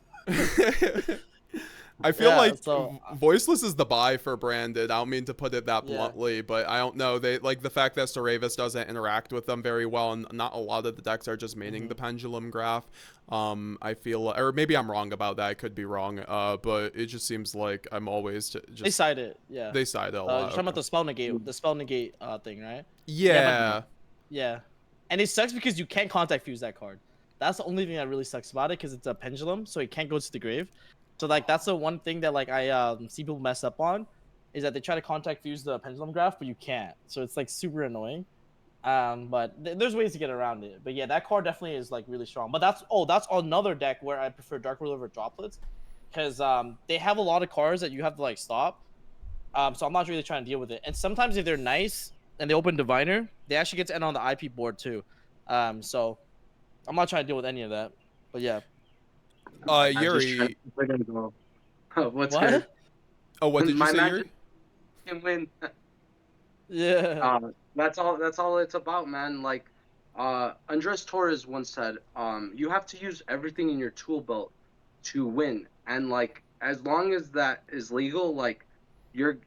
Speaker 1: I feel like
Speaker 2: so,
Speaker 1: Voiceless is the buy for Branded. I don't mean to put it that bluntly, but I don't know. They like the fact that Saravis doesn't interact with them very well, and not a lot of the decks are just maining the Pendulum Graph. I feel, or maybe I'm wrong about that. I could be wrong. But it just seems like I'm always just.
Speaker 2: They side it, yeah.
Speaker 1: They side it a lot.
Speaker 2: You're talking about the spell negate, thing, right?
Speaker 1: Yeah.
Speaker 2: Yeah, and it sucks because you can't contact fuse that card. That's the only thing that really sucks about it, because it's a pendulum, so it can't go to the grave. So like that's the one thing that like I see people mess up on, is that they try to contact fuse the pendulum graph, but you can't. So it's like super annoying. But there's ways to get around it. But yeah, that card definitely is like really strong. But that's another deck where I prefer Dark Ruler over Droplets, because they have a lot of cards that you have to like stop. So I'm not really trying to deal with it. And sometimes if they're nice and they open Diviner, they actually get to end on the IP board too. So I'm not trying to deal with any of that. But yeah.
Speaker 1: Yuri.
Speaker 3: What's
Speaker 2: What?
Speaker 3: good?
Speaker 1: Oh, what did you say, Yuri?
Speaker 3: Magic can win.
Speaker 2: Yeah.
Speaker 3: That's all it's about, man. Like, Andres Torres once said, you have to use everything in your tool belt to win, and like as long as that is legal, like you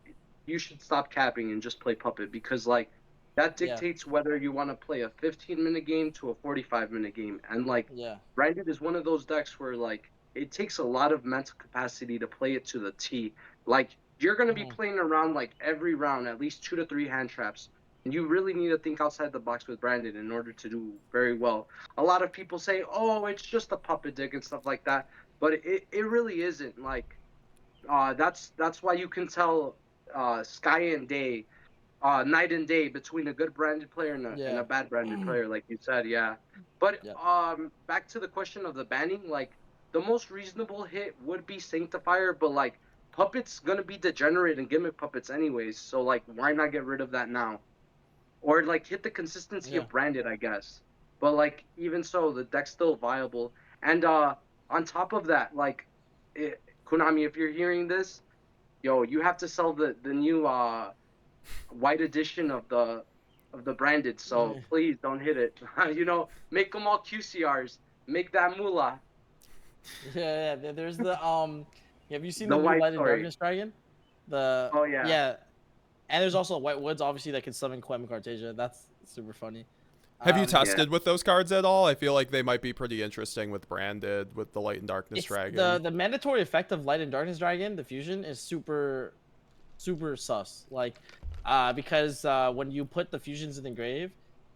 Speaker 3: should stop capping and just play puppet, because like that dictates whether you want to play a 15-minute game to a 45-minute game, and like Branded is one of those decks where like it takes a lot of mental capacity to play it to the T. Like you're gonna be playing around like every round at least 2 to 3 hand traps. And you really need to think outside the box with Branded in order to do very well. A lot of people say, oh, it's just a puppet deck and stuff like that. But it really isn't. Like, that's why you can tell sky and day, night and day between a good Branded player and a bad Branded player, like you said, yeah. But back to the question of the banning, like, the most reasonable hit would be Sanctifier, but, like, Puppet's going to be degenerate and gimmick puppets anyways, so, like, why not get rid of that now? Or, like, hit the consistency of Branded, I guess. But, like, even so, the deck's still viable. And on top of that, like, Konami, if you're hearing this, yo, you have to sell the new white edition of the Branded. So please don't hit it. You know, make them all QCRs. Make that moolah.
Speaker 2: Yeah. There's the have you seen the Light and Darkness Dragon? Yeah. And there's also White Woods, obviously, that can summon Quem Cartasia. That's super funny.
Speaker 1: Have you tested with those cards at all? I feel like they might be pretty interesting with Branded, with the Light and Darkness Dragon.
Speaker 2: The mandatory effect of Light and Darkness Dragon, the fusion, is super sus. Like, because when you put the fusions in the grave,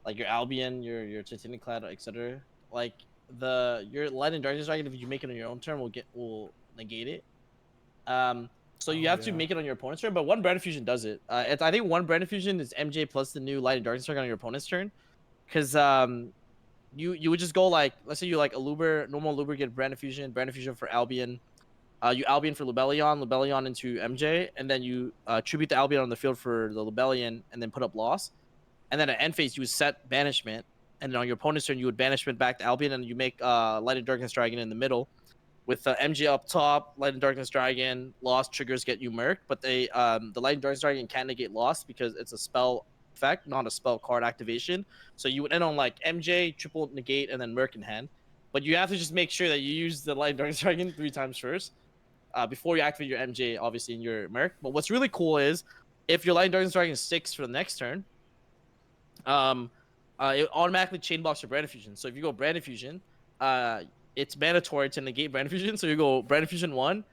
Speaker 2: like your Albion, your Titaniclad, etc., like your Light and Darkness Dragon, if you make it on your own turn, will negate it. So you have to make it on your opponent's turn, but one Branded Fusion does it. I think one Branded Fusion is MJ plus the new Light and Darkness Dragon on your opponent's turn, because you would just go like, let's say you like normal Luber, get Branded Fusion for Albion, you Albion for Lubellion into MJ, and then you tribute the Albion on the field for the Lubellion, and then put up loss, and then at end phase you would set Banishment, and then on your opponent's turn you would Banishment back to Albion, and you make Light and Darkness Dragon in the middle. With MJ up top, Light and Darkness Dragon, lost triggers get you murked, but the Light and Darkness Dragon can't negate lost because it's a spell effect, not a spell card activation. So you would end on like MJ, triple negate, and then murk in hand. But you have to just make sure that you use the Light and Darkness Dragon 3 times first before you activate your MJ, obviously, in your murk. But what's really cool is if your Light and Darkness Dragon sticks for the next turn, it automatically chain blocks your Branded Fusion. So if you go Branded Fusion, it's mandatory to negate Branded Fusion, so you go Branded Fusion 1,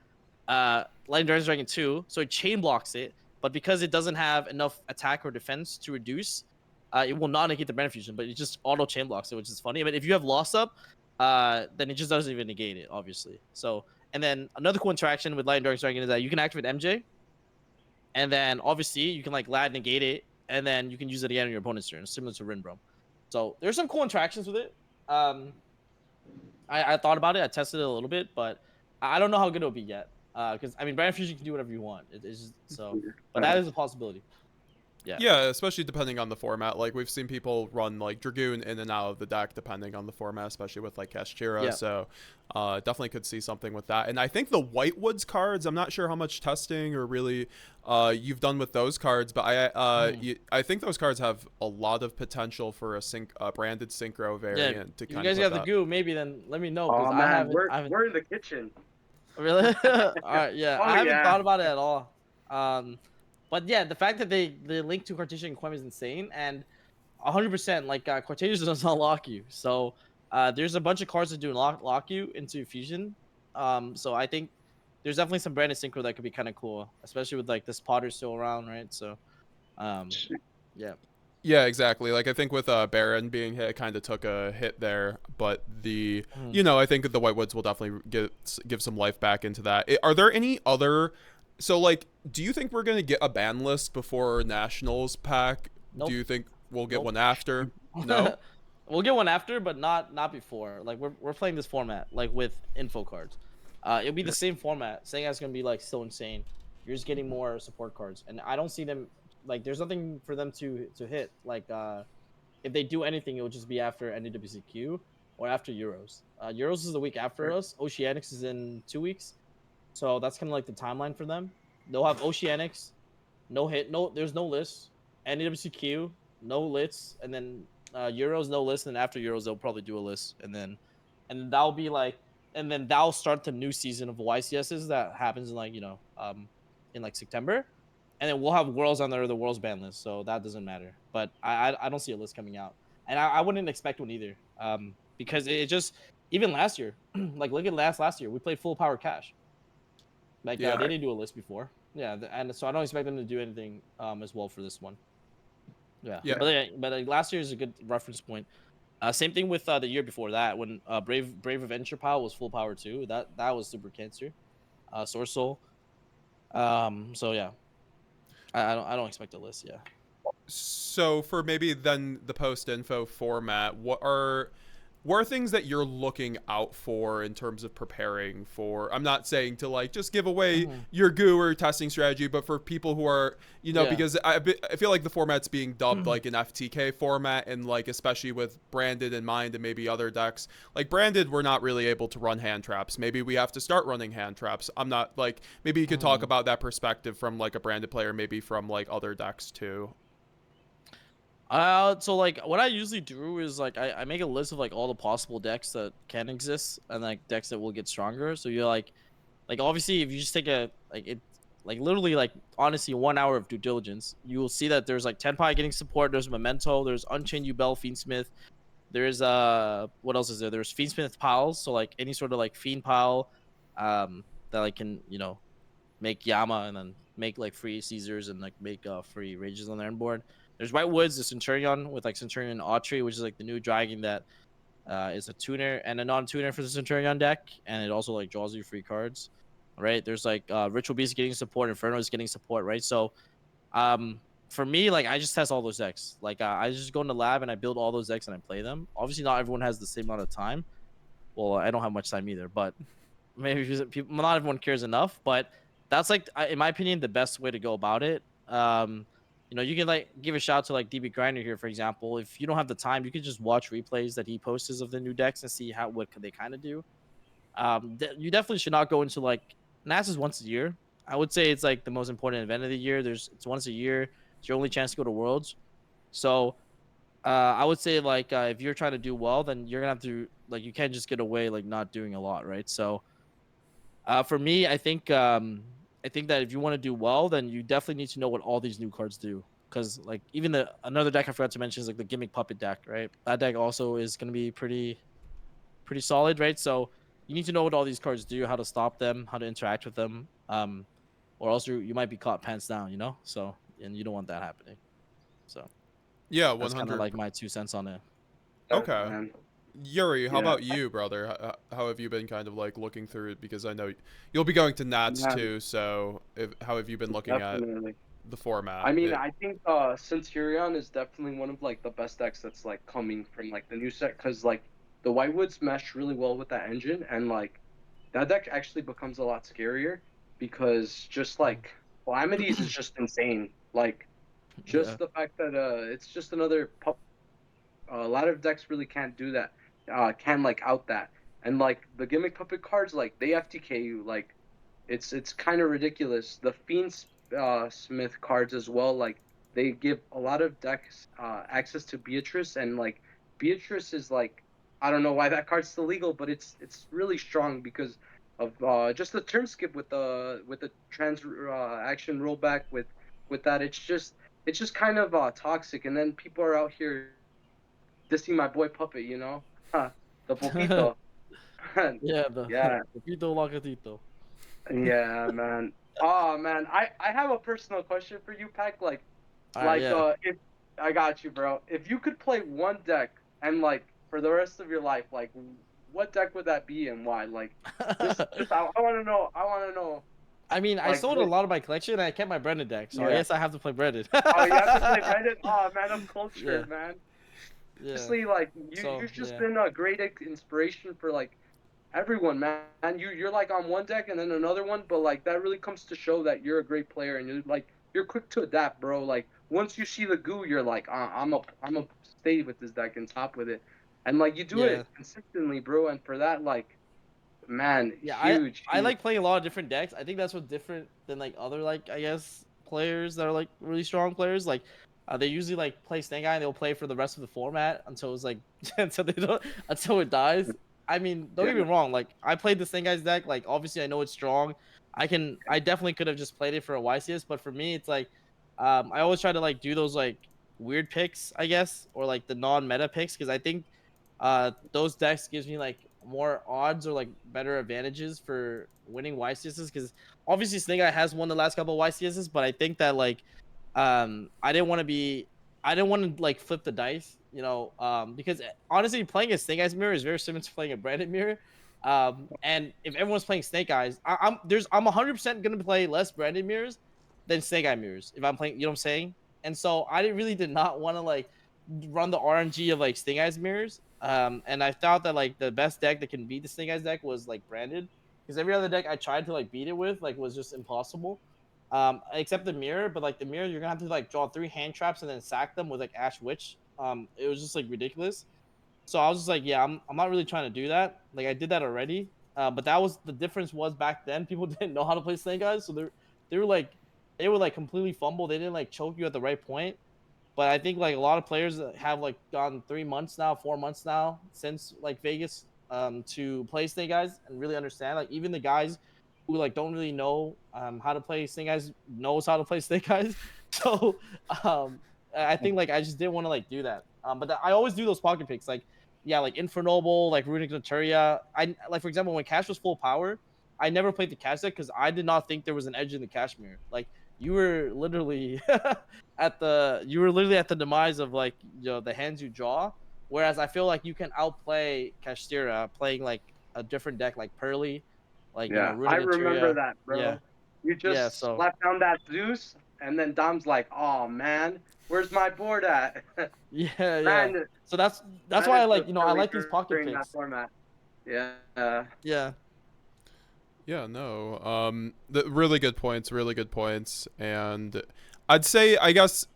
Speaker 2: Lightning Dragon 2, so it chain blocks it, but because it doesn't have enough attack or defense to reduce, it will not negate the Brand Fusion, but it just auto chain blocks it, which is funny. But if you have Loss Up, then it just doesn't even negate it, obviously. So, and then another cool interaction with Lightning Dragon is that you can activate MJ, and then obviously you can like Lad negate it, and then you can use it again on your opponent's turn, similar to Rinbrom. So there's some cool interactions with it. I thought about it, I tested it a little bit, but I don't know how good it'll be yet. Because I mean, Brand Fusion can do whatever you want. It's just, so, but that is a possibility. Yeah.
Speaker 1: Yeah, especially depending on the format. Like we've seen people run like Dragoon in and out of the deck depending on the format, especially with like Kashira.
Speaker 2: Yeah.
Speaker 1: So definitely could see something with that. And I think the Whitewoods cards, I'm not sure how much testing or really you've done with those cards, but I think those cards have a lot of potential for a branded synchro variant. To
Speaker 2: If you
Speaker 1: kind
Speaker 2: guys
Speaker 1: of
Speaker 2: got the goo, maybe then let me know.
Speaker 3: Oh
Speaker 2: I
Speaker 3: man,
Speaker 2: haven't,
Speaker 3: we're in the kitchen.
Speaker 2: Really? All right, yeah.
Speaker 3: Oh,
Speaker 2: I haven't
Speaker 3: yeah.
Speaker 2: thought about it at all. But yeah, the fact that they link to Cartesian and Quem is insane, and 100% like Cartesian doesn't unlock you. So there's a bunch of cards that do lock you into Fusion. So I think there's definitely some branded synchro that could be kind of cool, especially with like this Potter still around, right? So yeah.
Speaker 1: Yeah, exactly. Like I think with Baron being hit, kind of took a hit there, but I think the Whitewoods will definitely give some life back into that. Are there any other? So like, do you think we're gonna get a ban list before Nationals pack?
Speaker 2: Nope.
Speaker 1: Do you think we'll get
Speaker 2: Nope.
Speaker 1: one after? No.
Speaker 2: We'll get one after, but not before. Like we're playing this format like with info cards. It'll be the same format. Saying that's gonna be like still insane. You're just getting more support cards, and I don't see them like. There's nothing for them to hit. Like if they do anything, it will just be after NAWCQ or after Euros. Euros is the week after us. Oceanics is in 2 weeks, so that's kind of like the timeline for them. They'll have Oceanics, there's no list. NAWCQ, no lists, and then Euros no list, and after Euros they'll probably do a list, and that'll be like, and then that'll start the new season of YCSs that happens in like in like September, and then we'll have Worlds on the Worlds ban list, so that doesn't matter. But I don't see a list coming out, and I wouldn't expect one either, because it just even last year, like look at last year we played full power cash, like
Speaker 1: Yeah.
Speaker 2: they didn't do a list before, and so I don't expect them to do anything as well for this one. Yeah. But like, last year is a good reference point. Same thing with the year before that when Brave Adventure Pile was full power too. That was super cancer. Source Soul. So yeah, I don't expect a list. Yeah.
Speaker 1: So for maybe then the post info format, what are things that you're looking out for in terms of preparing for? I'm not saying to like just give away your goo or testing strategy, but for people who are, because I feel like the format's being dubbed like an FTK format, and like especially with Branded in mind and maybe other decks like Branded, we're not really able to run hand traps. Maybe we have to start running hand traps. I'm not like, maybe you could talk about that perspective from like a Branded player, maybe from like other decks too.
Speaker 2: So like what I usually do is like I make a list of like all the possible decks that can exist and like decks that will get stronger. So you're like obviously if you just take literally like honestly 1 hour of due diligence, you will see that there's like Tenpai getting support, there's Memento, there's Unchained Yubel, Fiendsmith, there's what else is there? There's Fiendsmith piles, so like any sort of like Fiend pile that like can make Yama and then make like free Caesars and like make free Rages on their end board. There's Whitewoods, the Centurion with like Centurion and Autry, which is like the new dragon that is a tuner and a non-tuner for the Centurion deck, and it also like draws you free cards, right? There's like Ritual Beast getting support, Inferno is getting support, right? So for me, like I just test all those decks. Like I just go in the lab and I build all those decks and I play them. Obviously, not everyone has the same amount of time. Well, I don't have much time either, but maybe not everyone cares enough. But that's like, in my opinion, the best way to go about it. You can like give a shout to like DB Grinder here, for example. If you don't have the time, you can just watch replays that he posts of the new decks and see what they kind of do. You definitely should not go into like NAS is once a year. I would say it's like the most important event of the year. It's once a year. It's your only chance to go to Worlds. So I would say like if you're trying to do well, then you're gonna have to like you can't just get away like not doing a lot, right? So for me, I think that if you want to do well, then you definitely need to know what all these new cards do. Because like even another deck I forgot to mention is like the Gimmick Puppet deck, right? That deck also is gonna be pretty solid, right? So you need to know what all these cards do, how to stop them, how to interact with them, or else you might be caught pants down, you know. So and you don't want that happening. So
Speaker 1: Yeah,
Speaker 2: that's kind of
Speaker 1: 100.
Speaker 2: like my 2 cents on it.
Speaker 1: Okay.
Speaker 3: Man.
Speaker 1: Yuri, how
Speaker 3: Yeah.
Speaker 1: about you, brother? How have you been kind of like looking through it? Because I know you'll be going to Nats
Speaker 3: Man,
Speaker 1: too. So how have you been looking at
Speaker 3: definitely.
Speaker 1: the format?
Speaker 3: I mean, I think Centurion is definitely one of like the best decks that's like coming from like the new set, because like the Whitewoods mesh really well with that engine, and like that deck actually becomes a lot scarier because just like Calamities is just insane. Like
Speaker 2: Yeah.
Speaker 3: just the fact that it's just another a lot of decks really can't do that. Can like out that, and like the gimmick puppet cards, like they FTK you. Like it's kind of ridiculous. The Fiend Smith cards as well. Like they give a lot of decks access to Beatrice, and like Beatrice is like, I don't know why that card's still legal, but it's really strong because of just the turn skip with the trans action rollback with that. It's just kind of toxic, and then people are out here dissing my boy Puppet, you know? Huh, the Popito.
Speaker 2: Yeah, the
Speaker 3: Yeah,
Speaker 2: Pepito Locatito.
Speaker 3: yeah, man. Oh man, I have a personal question for you, Pack.
Speaker 2: All right, yeah.
Speaker 3: If I got you, bro. If you could play one deck and like for the rest of your life, like what deck would that be and why? Like just I want to know. I want to know.
Speaker 2: I mean, I
Speaker 3: Like
Speaker 2: sold a
Speaker 3: what?
Speaker 2: lot of my collection and I kept my Branded deck, so I
Speaker 3: Yeah.
Speaker 2: guess I have to play Branded.
Speaker 3: Oh, you have to play Branded. Oh man, of
Speaker 2: Yeah,
Speaker 3: culture, man.
Speaker 2: yeah.
Speaker 3: Honestly, like
Speaker 2: So,
Speaker 3: you've just
Speaker 2: yeah.
Speaker 3: been a great inspiration for like everyone, man. You're like on one deck and then another one, but like that really comes to show that you're a great player and you're quick to adapt, bro. Like once you see the goo, you're like, I'm a stay with this deck and top with it, and like you do
Speaker 2: Yeah.
Speaker 3: it consistently, bro. And for that, like, man,
Speaker 2: Yeah,
Speaker 3: huge,
Speaker 2: I
Speaker 3: huge.
Speaker 2: like playing a lot of different decks. I think that's what's different than like other like I guess players that are like really strong players. Like they usually like play Snake Eye and they'll play for the rest of the format until it's like until they don't until it dies. I mean, don't
Speaker 3: Yeah,
Speaker 2: get me wrong. Like I played the Snake Eyes deck. Like obviously I know it's strong. I definitely could have just played it for a YCS, but for me it's like I always try to like do those like weird picks, I guess, or like the non-meta picks because I think those decks gives me like more odds or like better advantages for winning YCSs because obviously Snake Eye has won the last couple of YCSs, but I think that like I didn't want to like flip the dice, you know, because honestly playing a Snake Eyes mirror is very similar to playing a Branded mirror. And if everyone's playing Snake Eyes, I'm 100% gonna play less Branded mirrors than Snake Eye mirrors if I'm playing, you know what I'm saying? And so really did not want to like run the RNG of like Snake Eyes mirrors. And I thought that like the best deck that can beat the Snake Eyes deck was like Branded, because every other deck I tried to like beat it with like was just impossible. Except the mirror, but like the mirror, you're gonna have to like draw 3 hand traps and then sack them with like Ash Witch. It was just like ridiculous. So I was just like, yeah, I'm not really trying to do that. Like I did that already. But that was the difference was back then people didn't know how to play Snake Eyes, so they were like they would like completely fumble. They didn't like choke you at the right point. But I think like a lot of players have like gone 3 months now, 4 months now since like Vegas to play Snake Eyes and really understand. Like even the guys who like don't really know how to play Snake Eyes knows how to play Snake Eyes. So I think like I just didn't want to like do that. But I always do those pocket picks like yeah, like Infernoble, like Runic Noturia. I like for example when Cash was full power, I never played the Cash deck because I did not think there was an edge in the Cashmere. Like you were literally you were literally at the demise of like the hands you draw. Whereas I feel like you can outplay Kashtira playing like a different deck like Pearly, like
Speaker 3: yeah. I
Speaker 2: Runic
Speaker 3: remember
Speaker 2: Materia.
Speaker 3: that,
Speaker 2: Yeah,
Speaker 3: bro. You
Speaker 2: yeah.
Speaker 3: just
Speaker 2: So
Speaker 3: slapped down that Zeus, and then Dom's like, "Oh man, where's my board at?"
Speaker 2: yeah, yeah.
Speaker 3: Man,
Speaker 2: So that's
Speaker 3: man
Speaker 2: why I
Speaker 3: is
Speaker 2: like
Speaker 3: just
Speaker 2: I
Speaker 3: really
Speaker 2: like these pocket
Speaker 3: during that
Speaker 2: picks.
Speaker 3: format. Yeah.
Speaker 2: Yeah,
Speaker 1: Yeah, no. The really good points, really good points, and I'd say, I guess,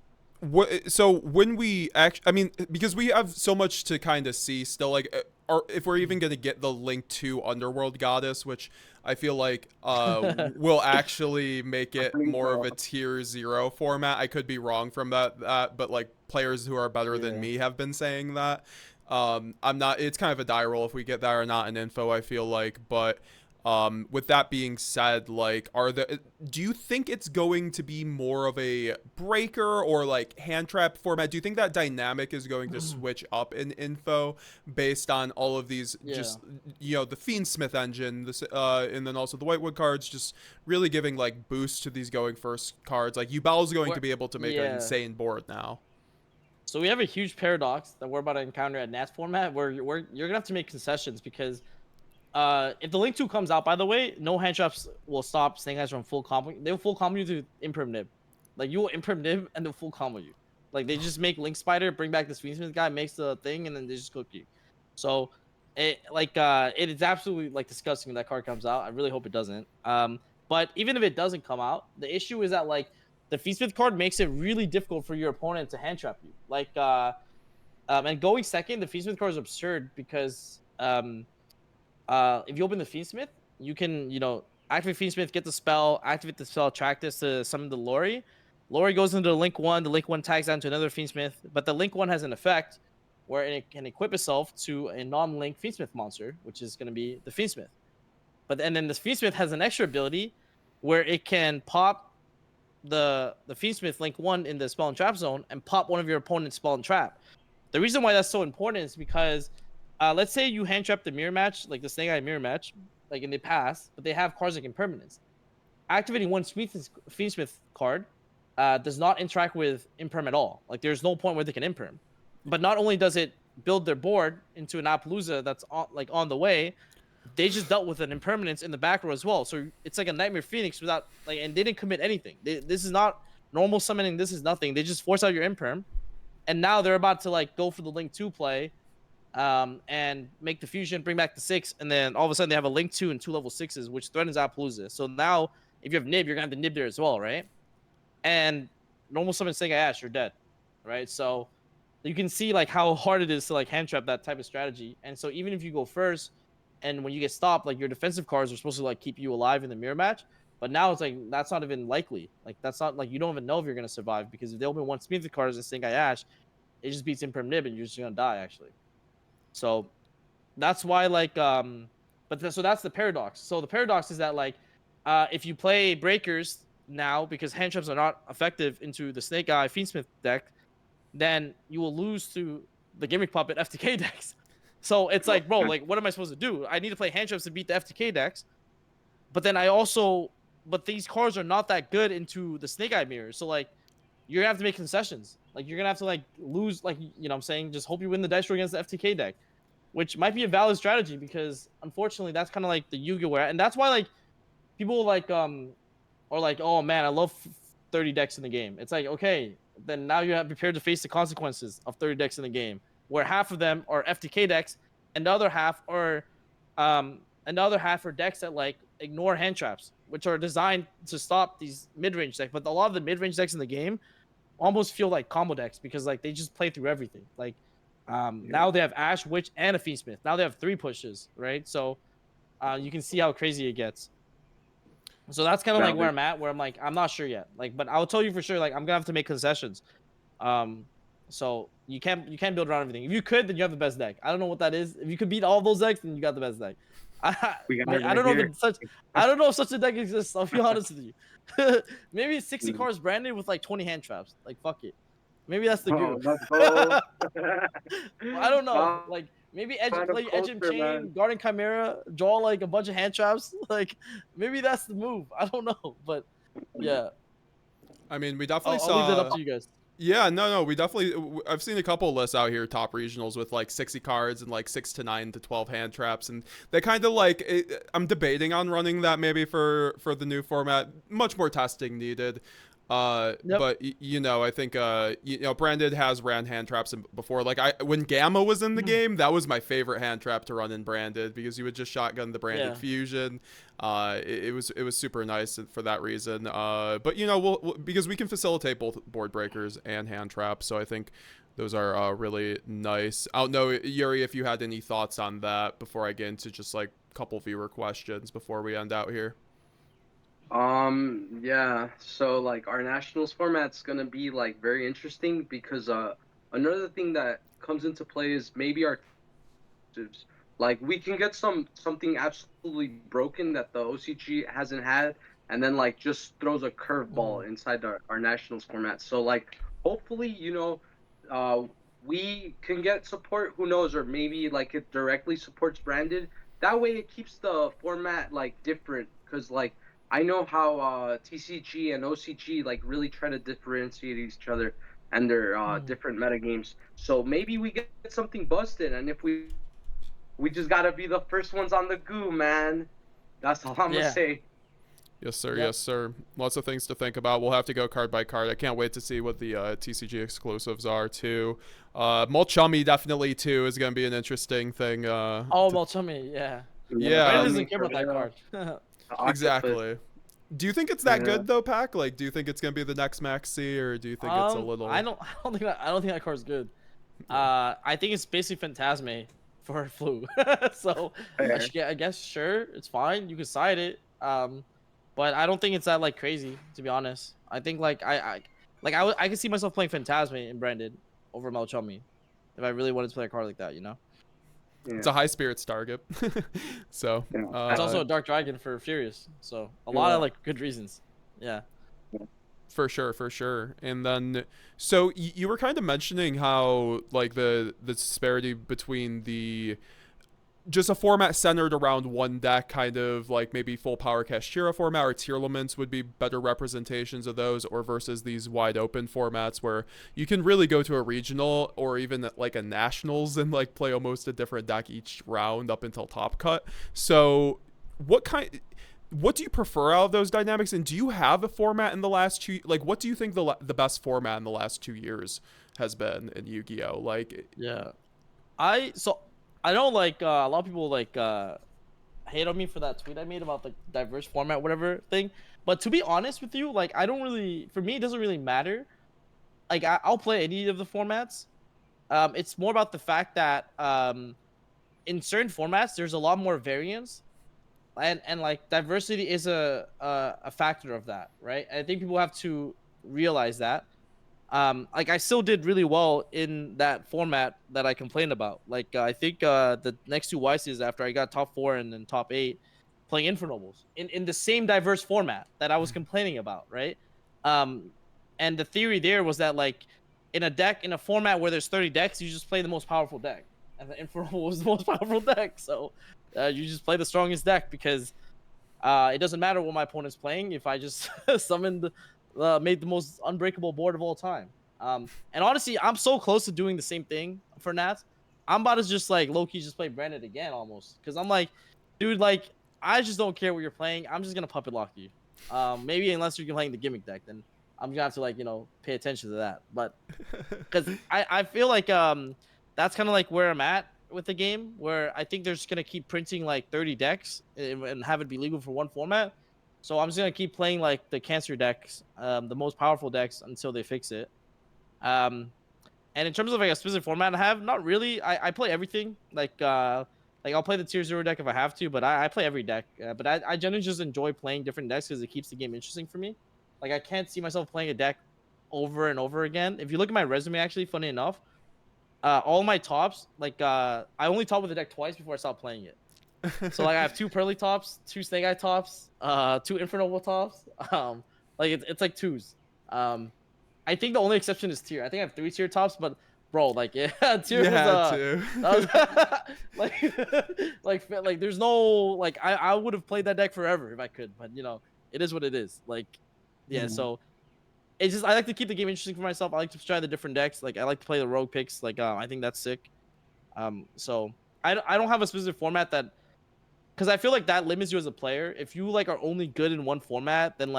Speaker 1: so when we actually, I mean, because we have so much to kind of see still, like, or if we're even gonna get the link to Underworld Goddess, which I feel like will actually make
Speaker 3: I
Speaker 1: it
Speaker 3: believe
Speaker 1: more of
Speaker 3: so.
Speaker 1: a tier 0 format. I could be wrong from that, but like players who are better than
Speaker 2: yeah,
Speaker 1: me have been saying that. I'm not. It's kind of a die roll if we get that or not in info. I feel like, but With that being said, like, do you think it's going to be more of a breaker or like hand trap format? Do you think that dynamic is going to switch up in info based on all of these,
Speaker 2: Yeah.
Speaker 1: just, the Fiendsmith engine, and then also the Whitewood cards, just really giving like boost to these going first cards? Like, Yubel's going to be able to make an
Speaker 2: Yeah.
Speaker 1: insane board now.
Speaker 2: So we have a huge paradox that we're about to encounter at Nats format, where you're gonna have to make concessions because if the Link 2 comes out, by the way, no hand traps will stop Snake Eyes from full combo. They'll full combo you to Imperm Nib. Like, you will Imperm Nib and they'll full combo you. Like, they just make Link Spider, bring back the Speedsmith guy, makes the thing, and then they just cook you. So it is absolutely like disgusting when that card comes out. I really hope it doesn't. But even if it doesn't come out, the issue is that like the Feastsmith card makes it really difficult for your opponent to hand trap you. Like and going second, the Feastsmith card is absurd because if you open the Fiendsmith, you can, activate Fiendsmith, get the spell, activate the spell, track this to summon the Lori. Lori goes into the Link 1, the Link 1 tags down to another Fiendsmith, but the Link 1 has an effect where it can equip itself to a non-Link Fiendsmith monster, which is going to be the Fiendsmith. And then this Fiendsmith has an extra ability where it can pop the Fiendsmith Link 1 in the spell and trap zone and pop one of your opponent's spell and trap. The reason why that's so important is because let's say you hand trap the mirror match, like the Snake Eye mirror match, like in the past, but they have cards like impermanence. Activating one Fiendsmith card does not interact with imperm at all. Like, there's no point where they can imperm. But not only does it build their board into an Appaloosa that's on the way, they just dealt with an impermanence in the back row as well. So it's like a Nightmare Phoenix without and they didn't commit anything. This is not normal summoning. This is nothing. They just force out your imperm, and now they're about to go for the Link 2 play. And make the fusion, bring back the 6, and then all of a sudden they have a Link 2 and 2 level 6s, which threatens Appaloosa. So now, if you have Nib, you're gonna have the Nib there as well, right? And normal summon Snake Eye Ash, you're dead, right? So you can see how hard it is to hand trap that type of strategy. And so even if you go first, and when you get stopped, your defensive cards are supposed to keep you alive in the mirror match, but now it's that's not even likely. That's not you don't even know if you're gonna survive, because if they open one Speed the cards and Snake Eye Ash, it just beats Imperm Nib and you're just gonna die actually. So that's why so that's the paradox. So the paradox is that if you play breakers now, because hand traps are not effective into the Snake Eye Fiendsmith deck, then you will lose to the Gimmick Puppet FTK decks. So it's bro, what am I supposed to do? I need to play hand traps to beat the FTK decks, but then but these cards are not that good into the Snake Eye mirror. So you're gonna have to make concessions. You're gonna have to lose, what I'm saying, just hope you win the dice roll against the FTK deck, which might be a valid strategy, because unfortunately that's kind of the Yu-Gi-Oh! And that's why people are oh man, I love 30 decks in the game. It's okay, then now you have prepared to face the consequences of 30 decks in the game, where half of them are FTK decks and the other half are decks that ignore hand traps, which are designed to stop these mid-range decks. But a lot of the mid-range decks in the game almost feel like combo decks, because they just play through everything. Now they have Ash, Witch, and a Fiendsmith. Now they have 3 pushes, right? So you can see how crazy it gets. So that's kind of where I'm at, where I'm I'm not sure yet. But I'll tell you for sure, I'm gonna have to make concessions. So you can't build around everything. If you could, then you have the best deck. I don't know what that is. If you could beat all those decks, then you got the best deck. I don't know if such a deck exists. I'll be honest with you. Maybe 60 cards branded with 20 hand traps. Fuck it. Maybe that's the goo. I don't know. Maybe play Edge and Chain, man. Garden Chimera, draw a bunch of hand traps. Maybe that's the move. I don't know, but yeah.
Speaker 1: I mean, we definitely
Speaker 2: I'll leave that up to you guys.
Speaker 1: Yeah, no, we definitely. I've seen a couple of lists out here, top regionals, with 60 cards and 6 to 9 to 12 hand traps, and they kind of I'm debating on running that maybe for the new format. Much more testing needed. But I think Branded has ran hand traps before. When Gamma was in the game, that was my favorite hand trap to run in Branded, because you would just shotgun the Branded fusion. It was super nice for that reason. But we'll because we can facilitate both board breakers and hand traps, so I think those are really nice. I don't know, Yuri, if you had any thoughts on that before I get into just a couple viewer questions before we end out here.
Speaker 3: Yeah, so our nationals format's gonna be very interesting, because another thing that comes into play is maybe our Like we can get something absolutely broken that the OCG hasn't had, and then like just throws a curveball inside our nationals format. So like hopefully, we can get support. Who knows? Or maybe like it directly supports branded. That way it keeps the format like different. Cause like I know how TCG and OCG like really try to differentiate each other and their different metagames. So maybe we get something busted, and if we just gotta be the first ones on the goo, man. That's all I'm gonna
Speaker 2: Yeah.
Speaker 3: say.
Speaker 1: Yes, sir.
Speaker 2: Yep.
Speaker 1: Yes, sir. Lots of things to think about. We'll have to go card by card. I can't wait to see what the TCG exclusives are too. Mulchummy definitely too is going to be an interesting thing.
Speaker 2: Oh, Melchummy, yeah.
Speaker 1: Yeah,
Speaker 2: Brandon
Speaker 3: Me
Speaker 2: doesn't care
Speaker 3: for
Speaker 2: about that
Speaker 3: real.
Speaker 2: card.
Speaker 3: Octopus.
Speaker 1: exactly. Do you think it's that
Speaker 3: Yeah.
Speaker 1: good though, Pac? Like, do you think it's going to be the next Maxi, or do you think it's a little?
Speaker 2: I don't think that card's good. I think it's basically Phantasme for flu. So
Speaker 3: Fair.
Speaker 2: I guess sure, it's fine. You can side it. But I don't think it's that like crazy, to be honest. I think like I can see myself playing Phantasme in Branded over Melchummy if I really wanted to play a card like that, you know.
Speaker 1: It's
Speaker 3: Yeah.
Speaker 1: a high spirits target. So,
Speaker 3: Yeah.
Speaker 2: It's also a Dark Dragon for Furious, so a lot of like good reasons. Yeah.
Speaker 1: for sure, for sure. And then, so you were kind of mentioning how like the disparity between the just a format centered around one deck, kind of like maybe full power Kashira format or tier elements would be better representations of those, or versus these wide open formats where you can really go to a regional or even like a nationals and like play almost a different deck each round up until top cut. So what do you prefer out of those dynamics, and do you have a format in the last two, like what do you think the best format in the last 2 years has been in Yu-Gi-Oh? Like,
Speaker 2: Yeah. I know like a lot of people like hate on me for that tweet I made about the diverse format whatever thing. But to be honest with you, like I don't really, for me it doesn't really matter. Like I'll play any of the formats. It's more about the fact that in certain formats there's a lot more variance, and like diversity is a factor of that, right? I think people have to realize that. Like I still did really well in that format that I complained about. Like I think the next two YCs after I got top 4 and then top 8 playing Infernobles in the same diverse format that I was complaining about, right? Um, and the theory there was that like in a format where there's 30 decks, you just play the most powerful deck, and the Infernoble was the most powerful deck. So you just play the strongest deck because it doesn't matter what my opponent's playing if I just summoned made the most unbreakable board of all time. And honestly, I'm so close to doing the same thing for Nats. I'm about to just like low key just play Branded again almost, because I'm like, dude, like I just don't care what you're playing. I'm just gonna puppet lock you. Maybe unless you're playing the gimmick deck, then I'm gonna have to like pay attention to that. But because I feel like that's kind of like where I'm at with the game, where I think they're just gonna keep printing like 30 decks and have it be legal for one format. So I'm just gonna keep playing like the cancer decks, the most powerful decks until they fix it. And in terms of like a specific format I have, not really. I play everything. Like I'll play the tier 0 deck if I have to, but I play every deck. But I generally just enjoy playing different decks because it keeps the game interesting for me. Like I can't see myself playing a deck over and over again. If you look at my resume, actually, funny enough, all my tops, like I only top with the deck twice before I stopped playing it. So like I have 2 Pearly tops, 2 Snake Eye tops, 2 Infernoble tops. Like it's like 2s. I think the only exception is tier. I think I have 3 tier tops, but bro, like yeah, tier
Speaker 1: you
Speaker 2: was
Speaker 1: had to.
Speaker 2: that was, like there's no like I would have played that deck forever if I could, but it is what it is. Like yeah, so it's just I like to keep the game interesting for myself. I like to try the different decks. Like I like to play the rogue picks. Like I think that's sick. So I don't have a specific format that, because I feel like that limits you as a player. If you like are only good in one format, then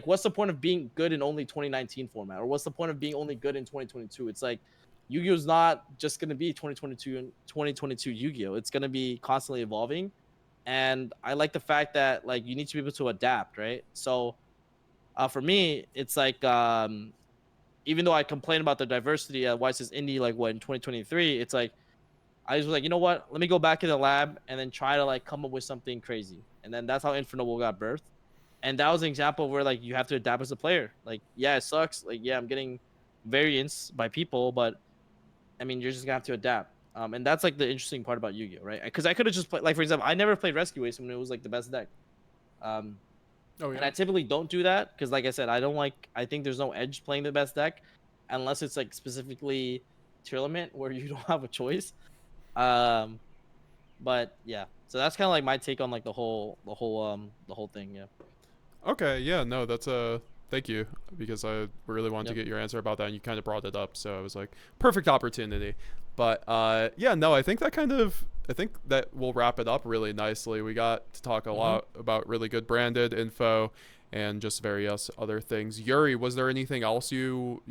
Speaker 2: what's the point of being good in only 2019 format, or what's the point of being only good in 2022? It's like Yu-Gi-Oh's not just gonna be 2022 and 2022 Yu-Gi-Oh. It's gonna be constantly evolving, and I like the fact that like you need to be able to adapt, right? So for me, it's like even though I complain about the diversity at Weiss Indie like what in 2023, it's like I was like, you know what? Let me go back in the lab and then try to like come up with something crazy. And then that's how Infernoble got birthed. And that was an example where like you have to adapt as a player. Like, yeah, it sucks. Like, yeah, I'm getting variance by people, but I mean, you're just gonna have to adapt. And that's like the interesting part about Yu-Gi-Oh, right? Because I could have just played, like for example, I never played Rescue Ace when it was like the best deck.
Speaker 1: Oh
Speaker 2: And
Speaker 1: yeah.
Speaker 2: I typically don't do that because, like I said, I think there's no edge playing the best deck unless it's like specifically tournament where you don't have a choice. Um, but yeah, so that's kind of like my take on like the whole thing. Yeah.
Speaker 1: Okay, yeah, no, that's a thank you because I really wanted to
Speaker 2: Yep.
Speaker 1: get your answer about that and you kind of brought it up, so I was like, perfect opportunity. But yeah, no, I think that will wrap it up really nicely. We got to talk a lot about really good branded info and just various other things. Yuri, was there anything else you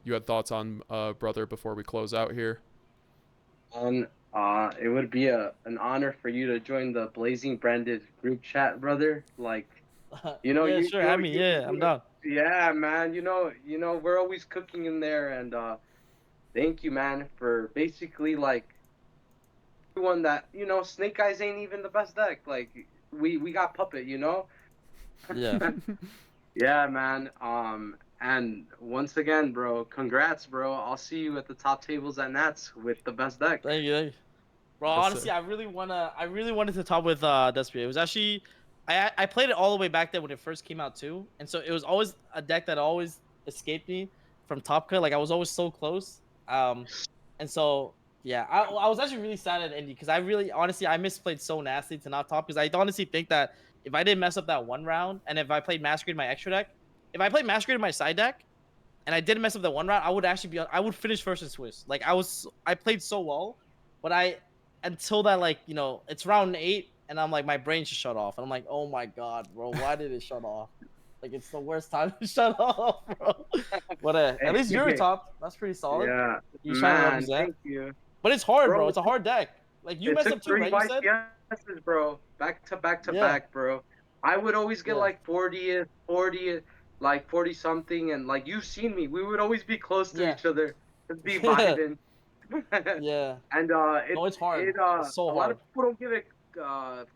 Speaker 1: had thoughts on, brother, before we close out here?
Speaker 3: It would be an honor for you to join the Blazing Branded group chat, brother. Like, you know,
Speaker 2: Yeah, sure. I mean, yeah, I'm down.
Speaker 3: yeah, man. We're always cooking in there, and thank you, man, for basically like everyone that Snake Eyes ain't even the best deck. Like, we got Puppet, you know.
Speaker 2: Yeah.
Speaker 3: Yeah, man. And once again, bro, congrats, bro. I'll see you at the top tables at Nats with the best deck.
Speaker 2: Thank you. Thank you. Bro,
Speaker 1: Yes,
Speaker 2: honestly,
Speaker 1: sir.
Speaker 2: I really wanted to top with Despia. It was actually, I played it all the way back then when it first came out too, and so it was always a deck that always escaped me from top cut. Like I was always so close. And so yeah, I was actually really sad at Indy because I really honestly I misplayed so nasty to not top because I honestly think that if I didn't mess up that one round and if I played Masquerade in my extra deck, if I played Masquerade in my side deck and I didn't mess up that one round, I would actually I would finish first in Swiss. Like I played so well, but until that like it's round 8 and I'm like my brain just shut off and I'm like, oh my god, bro, why did it shut off? Like it's the worst time to shut off, bro. But at least you're top. That's pretty solid.
Speaker 3: Yeah,
Speaker 2: You trying to
Speaker 3: man.
Speaker 2: represent.
Speaker 3: Thank you,
Speaker 2: But it's hard, bro.
Speaker 3: bro.
Speaker 2: It's a hard deck. Like you
Speaker 3: It
Speaker 2: messed up
Speaker 3: took
Speaker 2: too,
Speaker 3: three
Speaker 2: right? You said.
Speaker 3: YCSs, bro, back to back to
Speaker 2: Yeah.
Speaker 3: back, bro. I would always get
Speaker 2: Yeah.
Speaker 3: like 40, like 40 something, and like you've seen me, we would always be close to
Speaker 2: Yeah.
Speaker 3: each other, just be
Speaker 2: Yeah.
Speaker 3: vibing.
Speaker 2: Yeah.
Speaker 3: And
Speaker 2: No, it's hard. It's so
Speaker 3: a lot
Speaker 2: hard.
Speaker 3: of people don't give it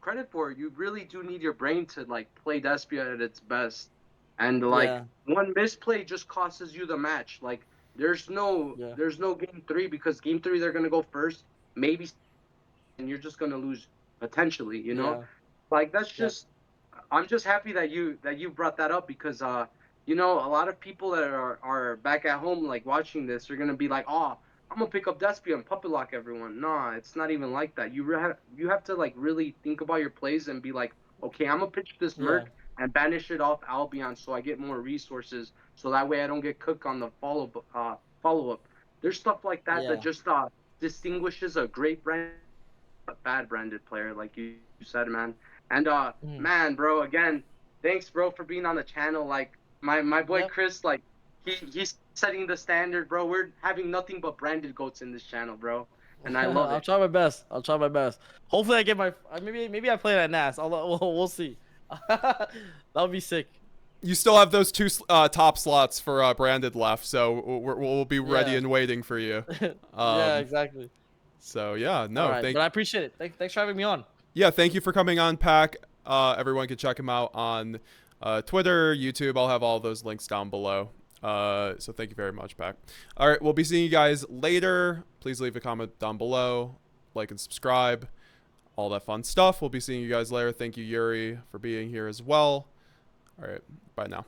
Speaker 3: credit for it. You really do need your brain to like play Despia at its best. And like
Speaker 2: Yeah.
Speaker 3: one misplay just costs you the match. Like
Speaker 2: Yeah.
Speaker 3: there's no game 3 because game 3 they're gonna go first, maybe, and you're just gonna lose potentially.
Speaker 2: Yeah.
Speaker 3: Like that's
Speaker 2: Yep.
Speaker 3: just I'm just happy that you brought that up because a lot of people that are back at home like watching this are gonna be like, oh, I'm gonna pick up Despia and puppet lock everyone. Nah, it's not even like that. You have to like really think about your plays and be like, okay, I'm gonna pitch this
Speaker 2: Yeah.
Speaker 3: Merc and banish it off Albion so I get more resources so that way I don't get cooked on the follow up. There's stuff like that that
Speaker 2: Yeah.
Speaker 3: just distinguishes a great brand, a bad branded player, like you said, man. And
Speaker 2: Mm.
Speaker 3: man, bro, again, thanks, bro, for being on the channel. Like my boy
Speaker 2: Yep.
Speaker 3: Chris, like he's setting the standard, bro. We're having nothing but branded goats in this channel, bro, and I love
Speaker 2: I'll
Speaker 3: it.
Speaker 2: try my best. I'll try my best. Hopefully, I get my maybe I play that NAS. We'll see. That'll be sick.
Speaker 1: You still have those two top slots for branded left, so we'll be ready
Speaker 2: Yeah.
Speaker 1: and waiting for you.
Speaker 2: Yeah. Exactly.
Speaker 1: So yeah, no,
Speaker 2: All right, but I appreciate it. Thanks for having me on.
Speaker 1: yeah, thank you for coming on, Pack. Everyone can check him out on Twitter, YouTube. I'll have all those links down below. So thank you very much, Pack. All right, we'll be seeing you guys later. Please leave a comment down below, like and subscribe, all that fun stuff. We'll be seeing you guys later. Thank you, Yuri, for being here as well. All right, bye now.